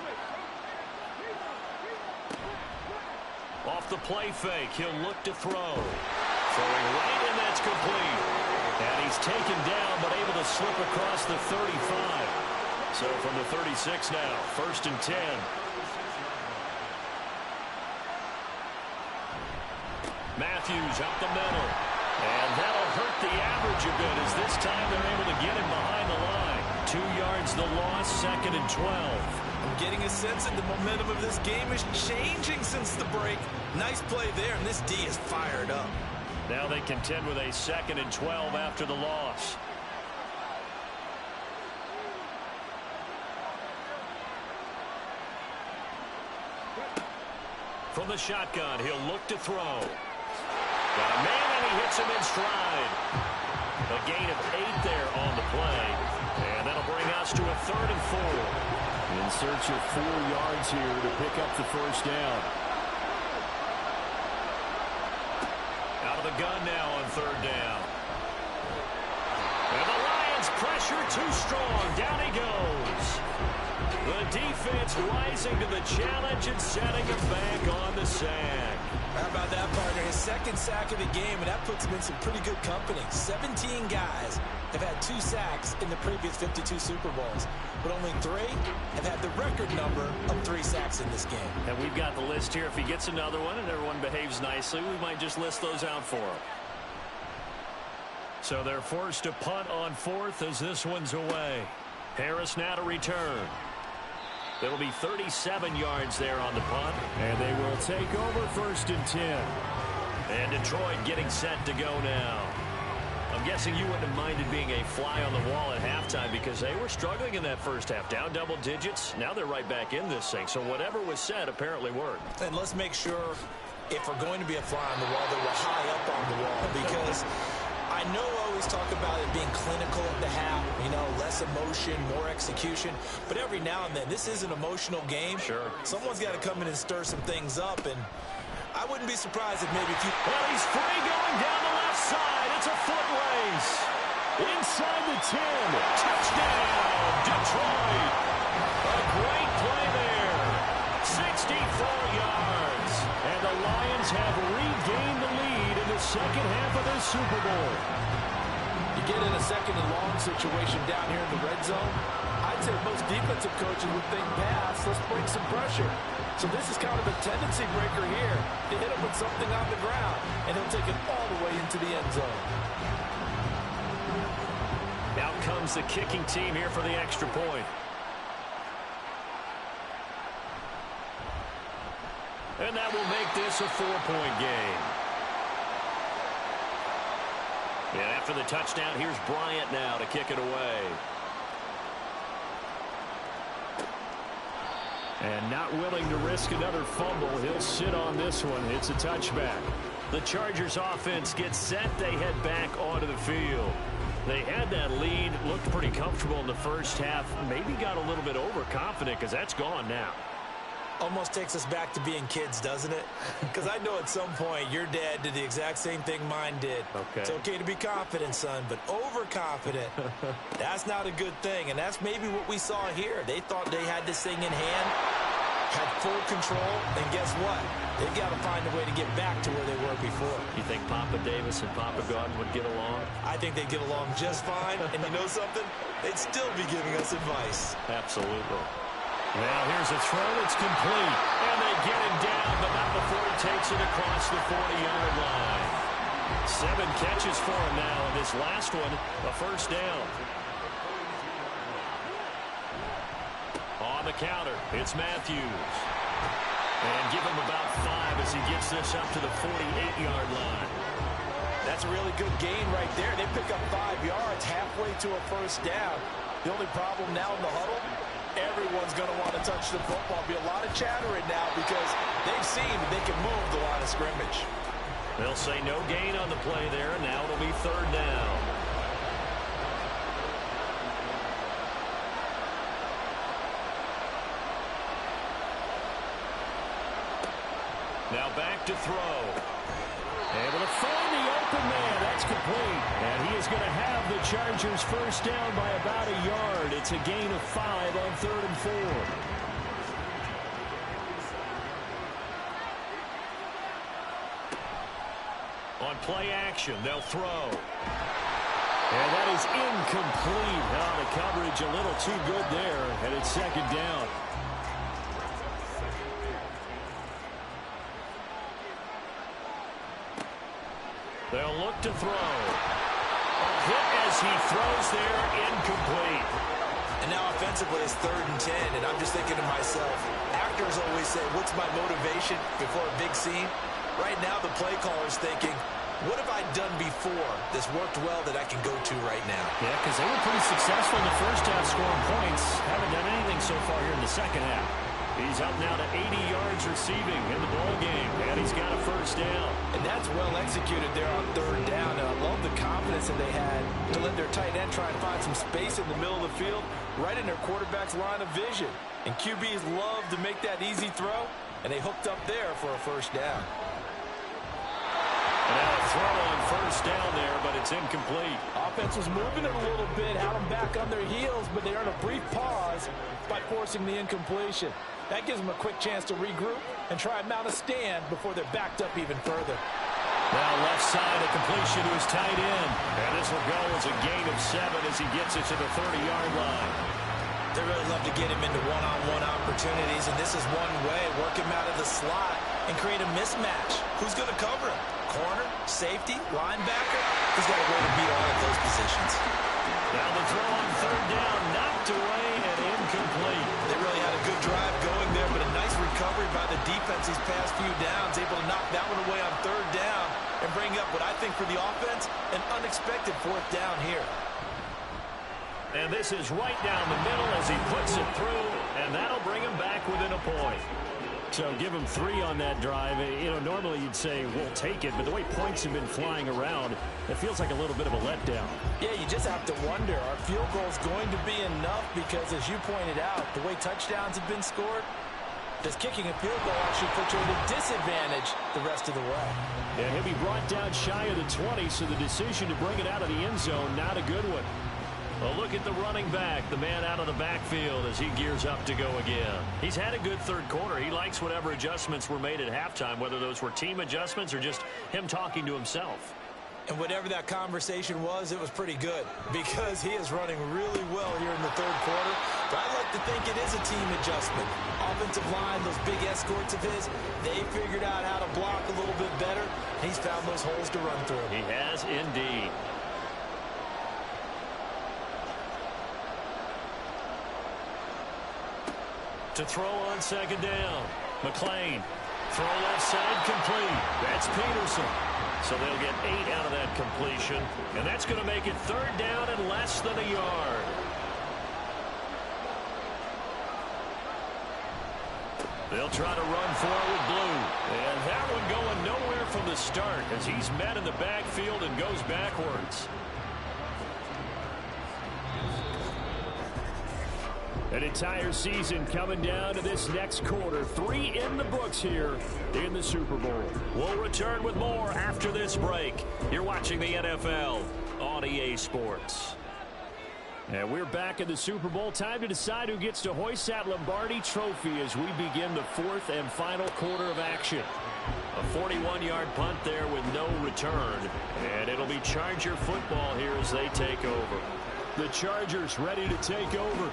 Off the play fake, he'll look to throw. Throwing right, and that's complete. And he's taken down, but able to slip across the 35. So from the 36 now, 1st and 10. Matthews up the middle. And that'll hurt the average a bit as this time they're able to get him behind the line. the loss, 2nd and 12. I'm getting a sense that the momentum of this game is changing since the break. Nice play there, and this D is fired up. Now they contend with a 2nd and 12 after the loss. From the shotgun, he'll look to throw. Got a man, and he hits him in stride. A gain of 8 there on the play. And that'll bring us to a 3rd and 4. In search of 4 yards here to pick up the first down. Out of the gun now on 3rd down. And the Lions pressure too strong. Down he goes. The defense rising to the challenge and setting him back on the sack. How about that, partner? His 2nd sack of the game, and that puts him in some pretty good company. 17 guys have had 2 sacks in the previous 52 Super Bowls, but only 3 have had the record number of 3 sacks in this game. And we've got the list here. If he gets another one and everyone behaves nicely, we might just list those out for him. So they're forced to punt on 4th as this one's away. Harris now to return. It'll be 37 yards there on the punt. And they will take over 1st and 10. And Detroit getting set to go now. I'm guessing you wouldn't have minded being a fly on the wall at halftime because they were struggling in that first half. Down double digits. Now they're right back in this thing. So whatever was said apparently worked. And let's make sure if we're going to be a fly on the wall that we're high up on the wall, because I know I always talk about it being clinical at the half, you know, less emotion, more execution. But every now and then, this is an emotional game. Sure. Someone's got to come in and stir some things up, and I wouldn't be surprised if maybe if you... Well, he's free going down the left side. It's a foot race. Inside the 10. Touchdown, Detroit. A great play there. 64 yards. And the Lions have regained the lead in the 2nd half of this Super Bowl. You get in a 2nd and long situation down here in the red zone, I'd say most defensive coaches would think pass, let's bring some pressure. So this is kind of a tendency breaker here to hit him with something on the ground, and he'll take it all the way into the end zone. Out comes the kicking team here for the extra point. And that will make this a 4-point game. And after the touchdown, here's Bryant now to kick it away. And not willing to risk another fumble, he'll sit on this one. It's a touchback. The Chargers offense gets set. They head back onto the field. They had that lead, looked pretty comfortable in the first half. Maybe got a little bit overconfident because that's gone now. Almost takes us back to being kids, doesn't it? Because I know at some point your dad did the exact same thing mine did. Okay. It's okay to be confident, son, but overconfident, that's not a good thing. And that's maybe what we saw here. They thought they had this thing in hand, had full control, and guess what? They've got to find a way to get back to where they were before. You think Papa Davis and Papa Gordon would get along? I think they'd get along just fine. And you know something? They'd still be giving us advice. Absolutely. Now here's a throw that's complete. And they get him down, but not before he takes it across the 40-yard line. 7 catches for him now, and this last one, a first down. On the counter, it's Matthews. And give him about 5 as he gets this up to the 48-yard line. That's a really good gain right there. They pick up 5 yards halfway to a first down. The only problem now in the huddle, everyone's going to want to touch the football. Be a lot of chattering now because they've seen that they can move the line of scrimmage. They'll say no gain on the play there, and now it'll be 3rd down. Now back to throw. Able to find the open man. That's complete. And he is going to have the Chargers first down by about a yard. It's a gain of 5 on 3rd and 4. On play action, they'll throw. And that is incomplete. Oh, the coverage a little too good there. And it's 2nd down. They'll look to throw. A hit as he throws there, incomplete. And now offensively it's 3rd and 10, and I'm just thinking to myself, actors always say, what's my motivation before a big scene? Right now the play caller's thinking, what have I done before that's worked well that I can go to right now? Yeah, because they were pretty successful in the first half scoring points. Haven't done anything so far here in the second half. He's up now to 80 yards receiving in the ball game, and he's got a first down. And that's well executed there on 3rd down. I love the confidence that they had to let their tight end try and find some space in the middle of the field, right in their quarterback's line of vision. And QBs love to make that easy throw, and they hooked up there for a first down. And now a throw on first down there, but it's incomplete. Offense was moving it a little bit, had them back on their heels, but they earned a brief pause by forcing the incompletion. That gives them a quick chance to regroup and try and mount a stand before they're backed up even further. Now left side, a completion to his tight end. And this will go as a gain of 7 as he gets it to the 30-yard line. They really love to get him into one-on-one opportunities, and this is one way, work him out of the slot and create a mismatch. Who's going to cover him? Corner, safety, linebacker? He's got a way to beat all of those positions. Now the throw on 3rd down, knocked away and incomplete. They really had a good drive going there, but a nice recovery by the defense these past few downs, able to knock that one away on 3rd down and bring up what I think for the offense, an unexpected 4th down here. And this is right down the middle as he puts it through, and that'll bring him back within a point. So give him 3 on that drive. You know, normally you'd say, we'll take it, but the way points have been flying around, it feels like a little bit of a letdown. Yeah, you just have to wonder, are field goals going to be enough? Because as you pointed out, the way touchdowns have been scored, does kicking a field goal actually put you at a disadvantage the rest of the way? And he'll be brought down shy of the 20, so the decision to bring it out of the end zone, not a good one. Well, look at the running back, the man out of the backfield as he gears up to go again. He's had a good 3rd quarter. He likes whatever adjustments were made at halftime, whether those were team adjustments or just him talking to himself. And whatever that conversation was, it was pretty good because he is running really well here in the 3rd quarter. But I like to think it is a team adjustment. Offensive line, those big escorts of his, they figured out how to block a little bit better. He's found those holes to run through. He has indeed. To throw on 2nd down. McLean. Throw left side complete. That's Peterson. So they'll get 8 out of that completion. And that's going to make it 3rd down and less than a yard. They'll try to run for it with Blue. And that one going nowhere from the start as he's met in the backfield and goes backwards. An entire season coming down to this next quarter. 3 in the books here in the Super Bowl. We'll return with more after this break. You're watching the NFL on EA Sports. And we're back in the Super Bowl. Time to decide who gets to hoist that Lombardi trophy as we begin the 4th and final quarter of action. A 41-yard punt there with no return. And it'll be Charger football here as they take over. The Chargers ready to take over.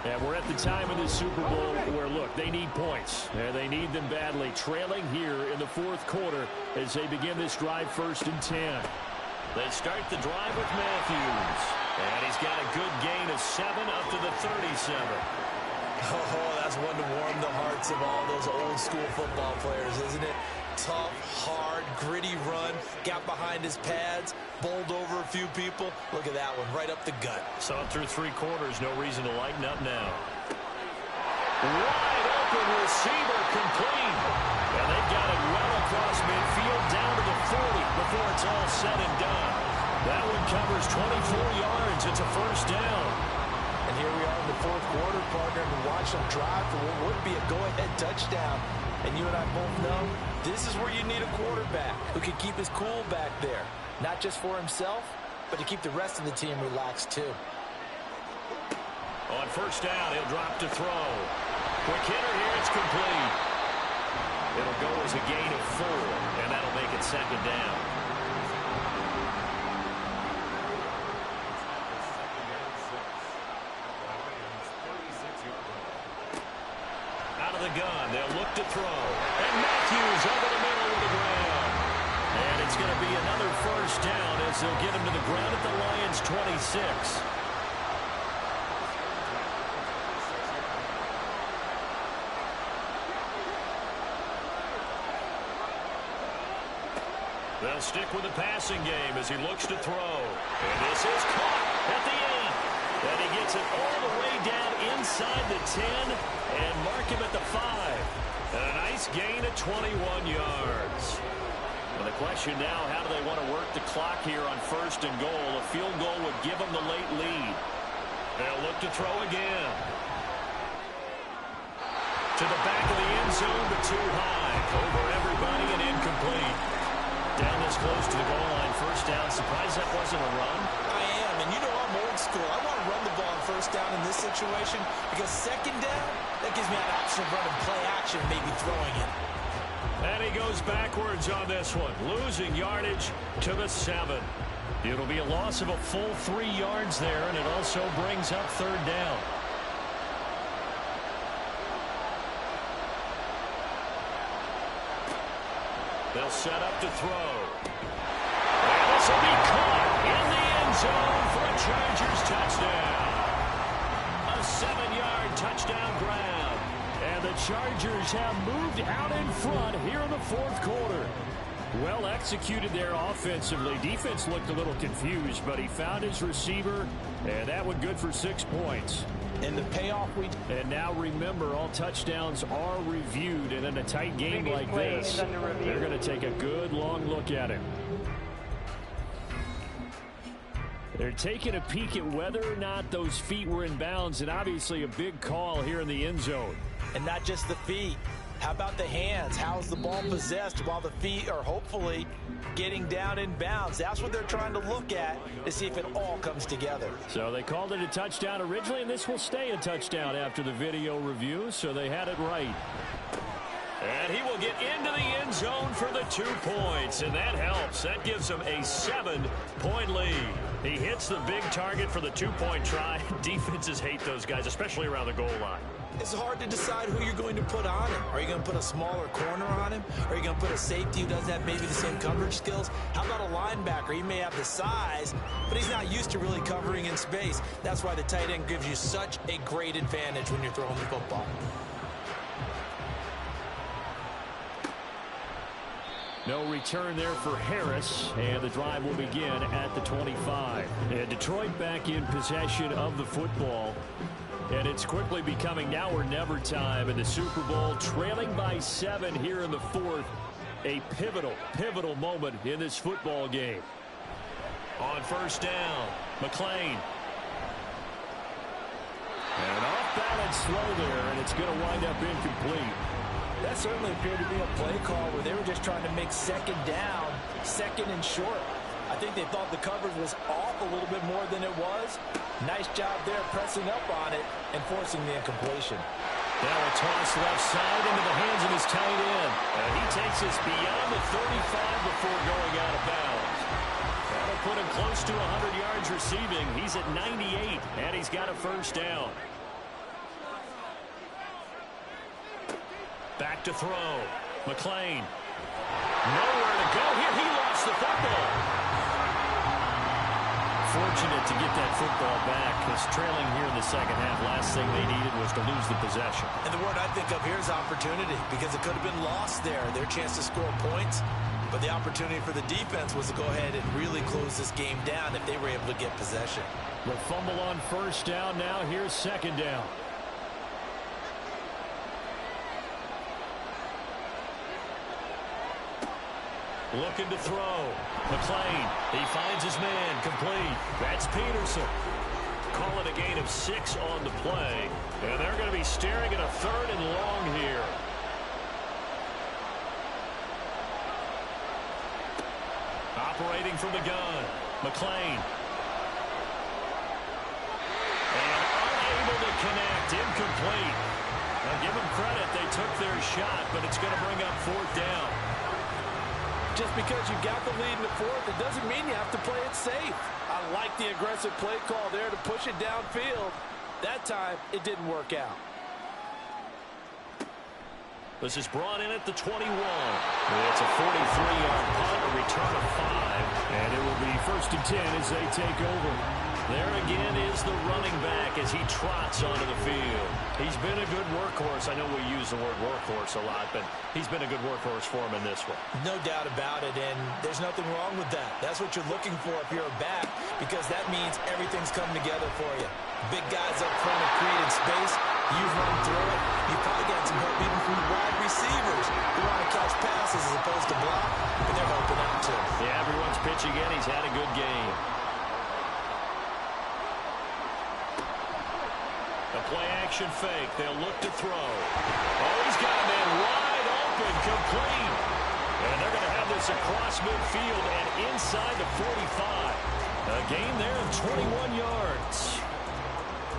And we're at the time in this Super Bowl where, look, they need points. And they need them badly. Trailing here in the 4th quarter as they begin this drive 1st and 10. They start the drive with Matthews. And he's got a good gain of 7 up to the 37. Oh, that's one to warm the hearts of all those old school football players, isn't it? Tough, hard, gritty run, got behind his pads, bowled over a few people. Look at that one, right up the gut. Saw it through 3 quarters, no reason to lighten up now. Wide open receiver complete. And they got it well across midfield down to the 40 before it's all said and done. That one covers 24 yards. It's a first down. And here we are in the 4th quarter, partner, and watch them drive for what would be a go-ahead touchdown. And you and I both know this is where you need a quarterback who can keep his cool back there. Not just for himself, but to keep the rest of the team relaxed too. On first down, he'll drop to throw. Quick hitter here, it's complete. It'll go as a gain of 4, and that'll make it 2nd down. Out of the gun, they'll look to throw. And Matthews over the middle of the ground. And it's going to be another first down as they'll get him to the ground at the Lions' 26. They'll stick with the passing game as he looks to throw. And this is caught at the end. And he gets it all the way down inside the 10 and mark him at the 5. And a nice gain of 21 yards. Well, the question now, how do they want to work the clock here on 1st and goal? A field goal would give them the late lead. They'll look to throw again. To the back of the end zone, but too high. Over everybody and incomplete. Down this close to the goal line, 1st down. Surprised that wasn't a run? I am, and you know I'm old school. I want to run the ball on 1st down in this situation because 2nd down, that gives me an option of running play action, maybe throwing it. And he goes backwards on this one, losing yardage to the 7. It'll be a loss of a full 3 yards there, and it also brings up 3rd down. They'll set up to throw. And this will be caught in the end zone for a Chargers touchdown. A 7-yard touchdown grab. And the Chargers have moved out in front here in the 4th quarter. Well executed there offensively. Defense looked a little confused, but he found his receiver, and that one good for 6 points. And the payoff And now remember, all touchdowns are reviewed, and in a tight game like this, they're going to take a good long look at it. They're taking a peek at whether or not those feet were in bounds, and obviously a big call here in the end zone. And not just the feet. How about the hands? How's the ball possessed while the feet are hopefully getting down in bounds? That's what they're trying to look at to see if it all comes together. So they called it a touchdown originally, and this will stay a touchdown after the video review, so they had it right. And he will get into the end zone for the 2 points, and that helps. That gives him a 7-point lead. He hits the big target for the 2-point try. Defenses hate those guys, especially around the goal line. It's hard to decide who you're going to put on him. Are you going to put a smaller corner on him? Are you going to put a safety who doesn't have maybe the same coverage skills? How about a linebacker? He may have the size, but he's not used to really covering in space. That's why the tight end gives you such a great advantage when you're throwing the football. No return there for Harris, and the drive will begin at the 25. And Detroit back in possession of the football. And it's quickly becoming now or never time in the Super Bowl, trailing by 7 here in the 4th. A pivotal moment in this football game. On 1st down, McClain. And off-balance throw there, and it's going to wind up incomplete. That certainly appeared to be a play call where they were just trying to make 2nd down, 2nd and short. I think they thought the coverage was off a little bit more than it was. Nice job there pressing up on it and forcing the incompletion. Now a toss left side into the hands of his tight end. And he takes us beyond the 35 before going out of bounds. That'll put him close to 100 yards receiving. He's at 98, and he's got a 1st down. Back to throw. McClain. Nowhere to go here. He lost the football. Fortunate to get that football back, because trailing here in the 2nd half, last thing they needed was to lose the possession. And the word I think of here is opportunity, because it could have been lost there. Their chance to score points, but the opportunity for the defense was to go ahead and really close this game down if they were able to get possession. The fumble on 1st down. Now here's 2nd down. Looking to throw. McClain. He finds his man. Complete. That's Peterson. Call it a gain of 6 on the play. And they're going to be staring at a 3rd and long here. Operating from the gun. McClain. And unable to connect. Incomplete. Now give them credit. They took their shot, but it's going to bring up 4th down. Just because you got the lead in the 4th, it doesn't mean you have to play it safe. I like the aggressive play call there to push it downfield. That time, it didn't work out. This is brought in at the 21. It's a 43-yard punt, a return of 5. And it will be 1st and 10 as they take over. There again is the running back as he trots onto the field. He's been a good workhorse. I know we use the word workhorse a lot, but he's been a good workhorse for him in this one. No doubt about it, and there's nothing wrong with that. That's what you're looking for if you're a back, because that means everything's coming together for you. Big guys up front have created space. You've run through it. You've probably got some help even from the wide receivers who want to catch passes as opposed to block, and they're helping out too. Yeah, everyone's pitching in. He's had a good game. A play-action fake. They'll look to throw. Oh, he's got a man wide open, complete. And they're going to have this across midfield and inside the 45. A gain there of 21 yards.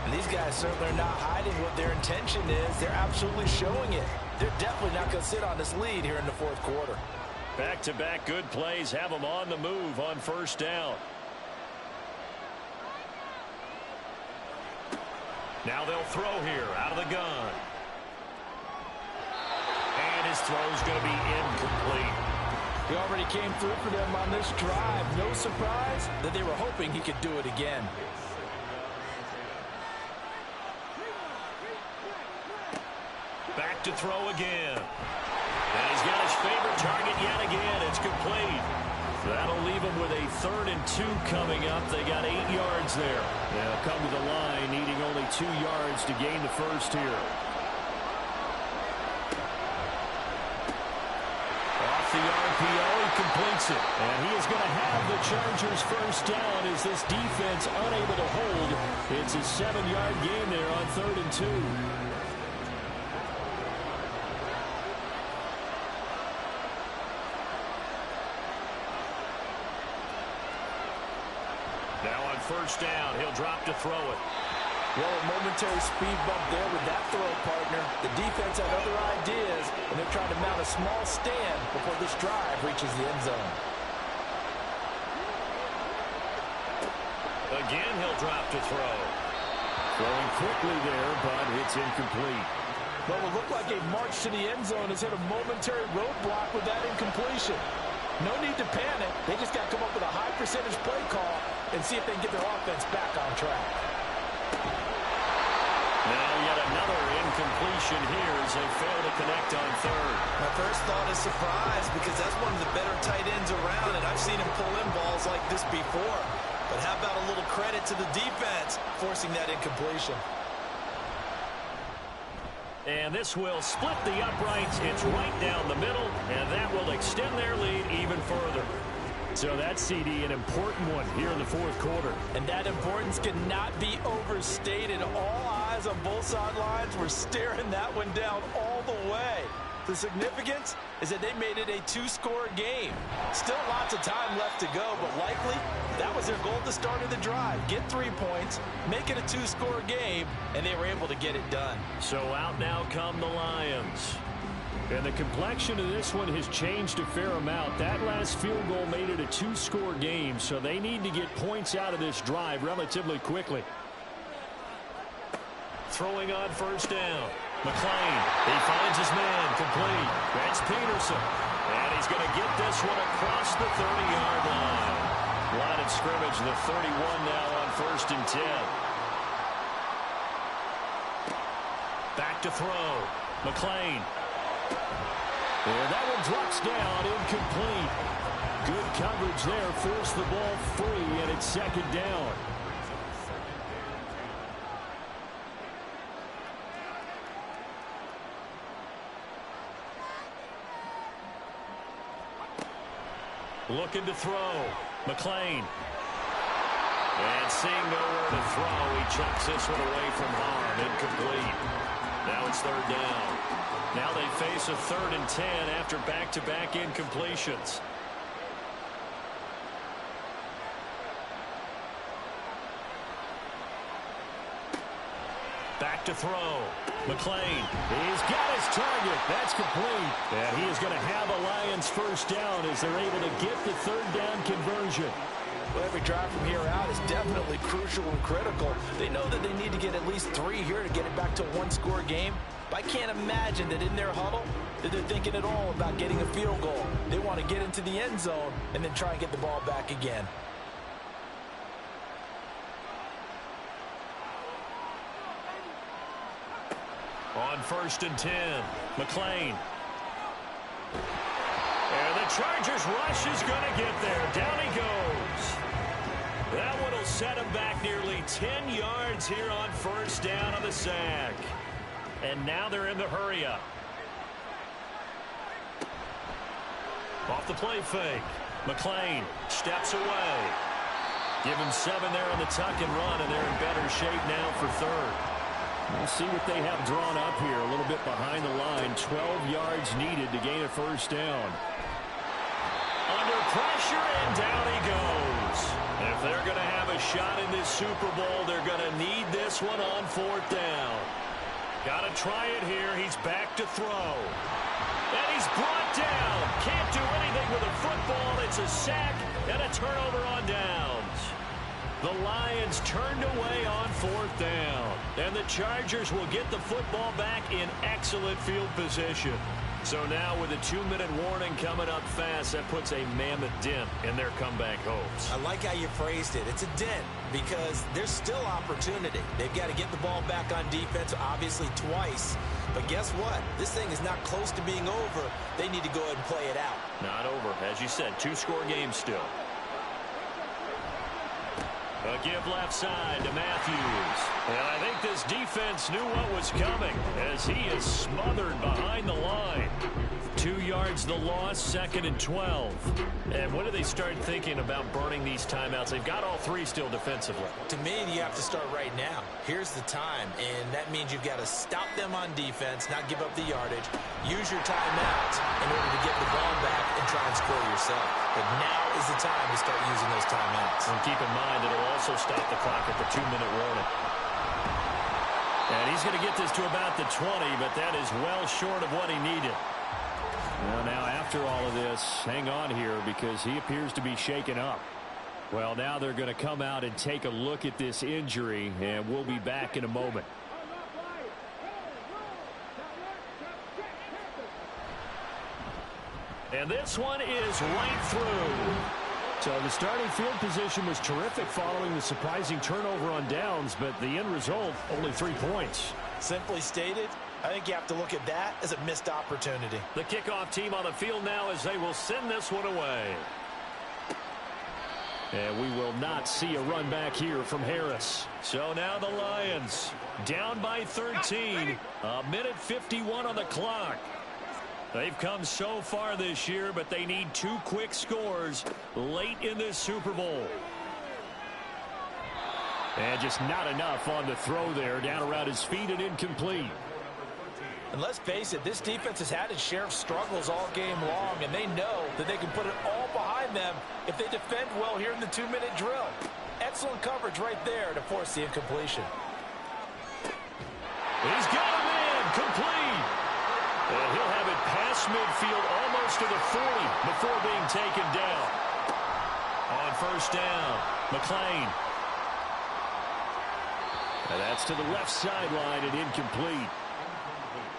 And these guys certainly are not hiding what their intention is. They're absolutely showing it. They're definitely not going to sit on this lead here in the fourth quarter. Back-to-back good plays have them on the move on first down. Now they'll throw here out of the gun. And his throw's going to be incomplete. He already came through for them on this drive. No surprise that they were hoping he could do it again. Back to throw again. And he's got his favorite target yet again. It's complete. That'll leave him with a 3rd and 2 coming up. They got 8 yards there. They'll come to the line needing only 2 yards to gain the first here. Off the RPO, he completes it. And he is going to have the Chargers first down as this defense unable to hold. It's a 7-yard gain there on 3rd and 2. Now on first down, he'll drop to throw it. Well, a momentary speed bump there with that throw, partner. The defense had other ideas, and they're trying to mount a small stand before this drive reaches the end zone. Again, he'll drop to throw. Throwing quickly there, but it's incomplete. What will look like a march to the end zone has hit a momentary roadblock with that incompletion. No need to panic. They just got to come up with a high percentage play call and see if they can get their offense back on track. Now yet another incompletion here as they fail to connect on 3rd. My first thought is surprise, because that's one of the better tight ends around, and I've seen him pull in balls like this before. But how about a little credit to the defense forcing that incompletion? And this will split the uprights. It's right down the middle, and that will extend their lead even further. So that's, CD, an important one here in the fourth quarter. And that importance cannot be overstated. All eyes on both sidelines were staring that one down all the way. The significance is that they made it a 2-score game. Still lots of time left to go, but likely that was their goal at the start of the drive. Get 3 points, make it a 2-score game, and they were able to get it done. So out now come the Lions. And the complexion of this one has changed a fair amount. That last field goal made it a 2-score game, so they need to get points out of this drive relatively quickly. Throwing on first down. McClain, he finds his man, complete. That's Peterson. And he's going to get this one across the 30-yard line. Line of scrimmage, the 31 now on 1st and 10. Back to throw. McClain. And that one drops down, incomplete. Good coverage there, forced the ball free, and it's 2nd down. Looking to throw. McClain. And seeing nowhere to throw, he chucks this one away from harm. Incomplete. Now it's 3rd down. Now they face a 3rd and 10 after back-to-back incompletions. Back to throw. McClain. He's got his target. That's complete. And he is going to have a Lions first down as they're able to get the 3rd down conversion. Well, every drive from here out is definitely crucial and critical. They know that they need to get at least 3 here to get it back to a 1-score game. But I can't imagine that in their huddle that they're thinking at all about getting a field goal. They want to get into the end zone and then try and get the ball back again. On 1st and 10, McLean. And the Chargers rush is going to get there. Down he goes. That one will set him back nearly 10 yards here on 1st down on the sack. And now they're in the hurry-up. Off the play fake. McLean steps away. Give him 7 there on the tuck and run, and they're in better shape now for 3rd. We'll see what they have drawn up here. A little bit behind the line. 12 yards needed to gain a 1st down. Under pressure, and down he goes. If they're going to have a shot in this Super Bowl, they're going to need this one on 4th down. Got to try it here. He's back to throw. And he's brought down. Can't do anything with a football. It's a sack and a turnover on downs. The Lions turned away on 4th down. And the Chargers will get the football back in excellent field position. So now with a 2-minute warning coming up fast, that puts a mammoth dent in their comeback hopes. I like how you phrased it. It's a dent because there's still opportunity. They've got to get the ball back on defense, obviously twice. But guess what? This thing is not close to being over. They need to go ahead and play it out. Not over. As you said, 2-score game still. A give left side to Matthews. And I think this defense knew what was coming as he is smothered behind the line. 2 yards the loss, 2nd and 12. And when do they start thinking about burning these timeouts? They've got all 3 still defensively. To me, you have to start right now. Here's the time, and that means you've got to stop them on defense, not give up the yardage. Use your timeouts in order to get the ball back and try and score yourself. But now is the time to start using those timeouts. And keep in mind, it'll also stop the clock at the 2-minute warning. And he's going to get this to about the 20, but that is well short of what he needed. Well, now after all of this, hang on here because he appears to be shaken up. Well, now they're going to come out and take a look at this injury, and we'll be back in a moment. And this one is right through. So the starting field position was terrific following the surprising turnover on downs, but the end result, only 3 points. Simply stated, I think you have to look at that as a missed opportunity. The kickoff team on the field now as they will send this one away. And we will not see a run back here from Harris. So now the Lions down by 13. 1:51 on the clock. They've come so far this year, but they need 2 quick scores late in this Super Bowl. And just not enough on the throw there. Down around his feet and incomplete. And let's face it, this defense has had its share of struggles all game long, and they know that they can put it all behind them if they defend well here in the 2-minute drill. Excellent coverage right there to force the incompletion. He's got him in, complete. And he'll have it past midfield almost to the 40 before being taken down. On 1st down, McLean. And that's to the left sideline and incomplete.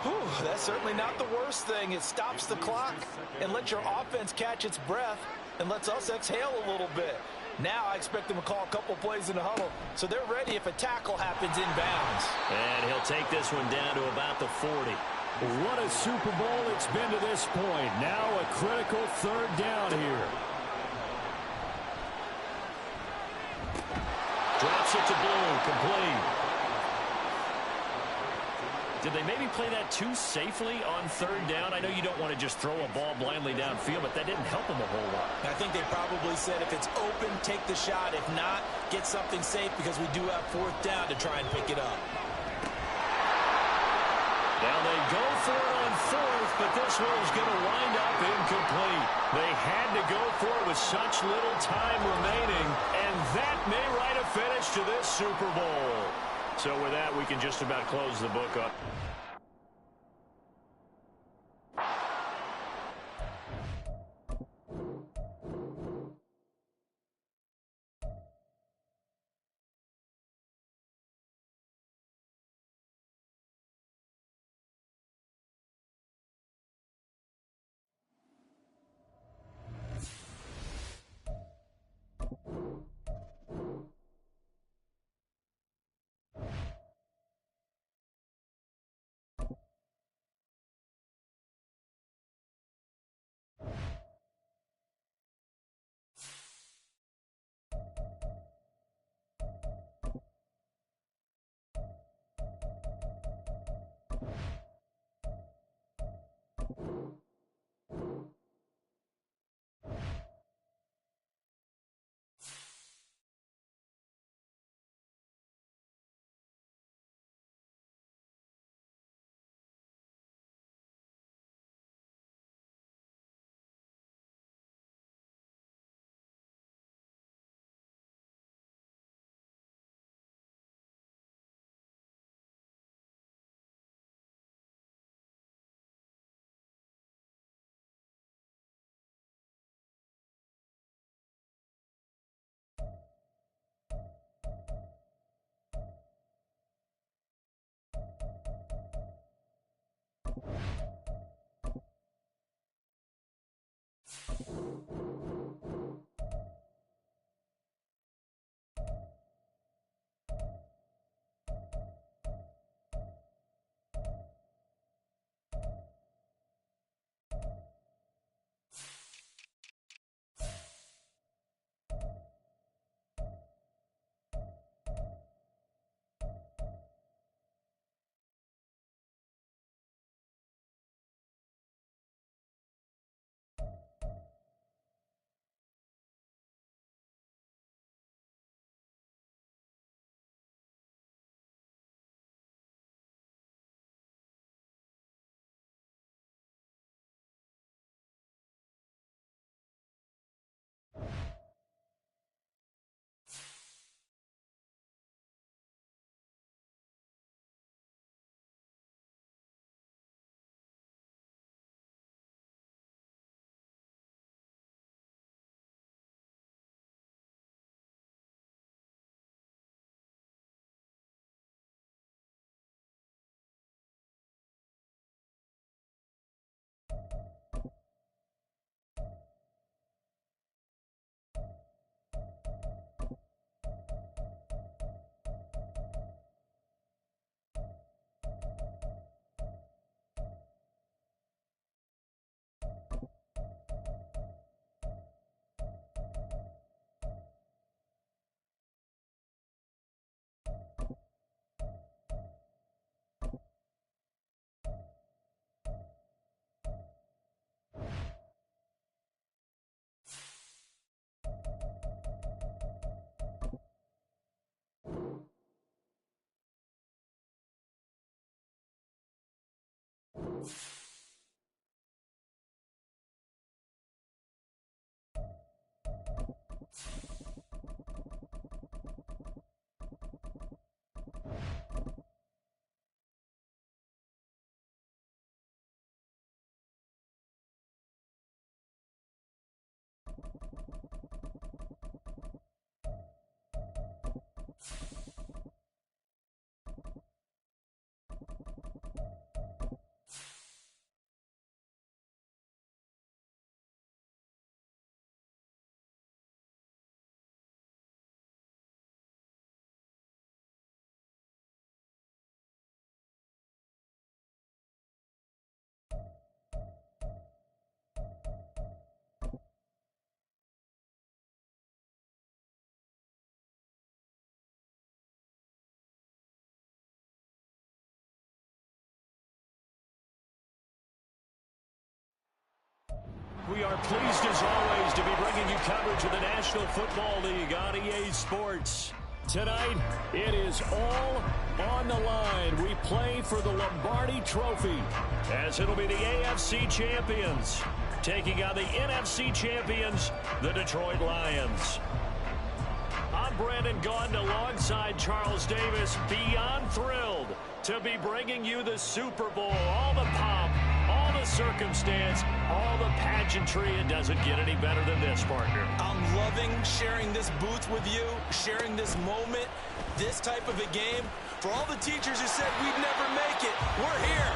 Whew, that's certainly not the worst thing. It stops the clock and lets your offense catch its breath and lets us exhale a little bit. Now I expect them to call a couple plays in the huddle, so they're ready if a tackle happens inbounds. And he'll take this one down to about the 40. What a Super Bowl it's been to this point. Now a critical 3rd down here. Drops it to Blue, complete. Did they maybe play that too safely on 3rd down? I know you don't want to just throw a ball blindly downfield, but that didn't help them a whole lot. I think they probably said if it's open, take the shot. If not, get something safe because we do have 4th down to try and pick it up. Now they go for it on 4th, but this one is going to wind up incomplete. They had to go for it with such little time remaining, and that may write a finish to this Super Bowl. So with that, we can just about close the book up. We are pleased as always to be bringing you coverage of the National Football League on EA Sports. Tonight, it is all on the line. We play for the Lombardi Trophy, as it'll be the AFC champions taking on the NFC champions, the Detroit Lions. I'm Brandon Gaudin alongside Charles Davis, beyond thrilled to be bringing you the Super Bowl. All the pomp, all the circumstance, all the pageantry. It doesn't get any better than this, partner. I'm loving sharing this booth with you, sharing this moment, this type of a game. For all the teachers who said we'd never make it, we're here.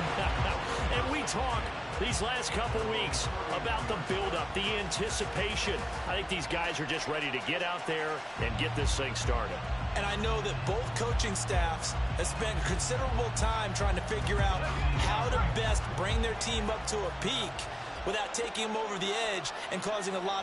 And we talk these last couple weeks about the build-up, the anticipation. I think these guys are just ready to get out there and get this thing started. And I know that both coaching staffs have spent considerable time trying to figure out how to best bring their team up to a peak without taking them over the edge and causing a lot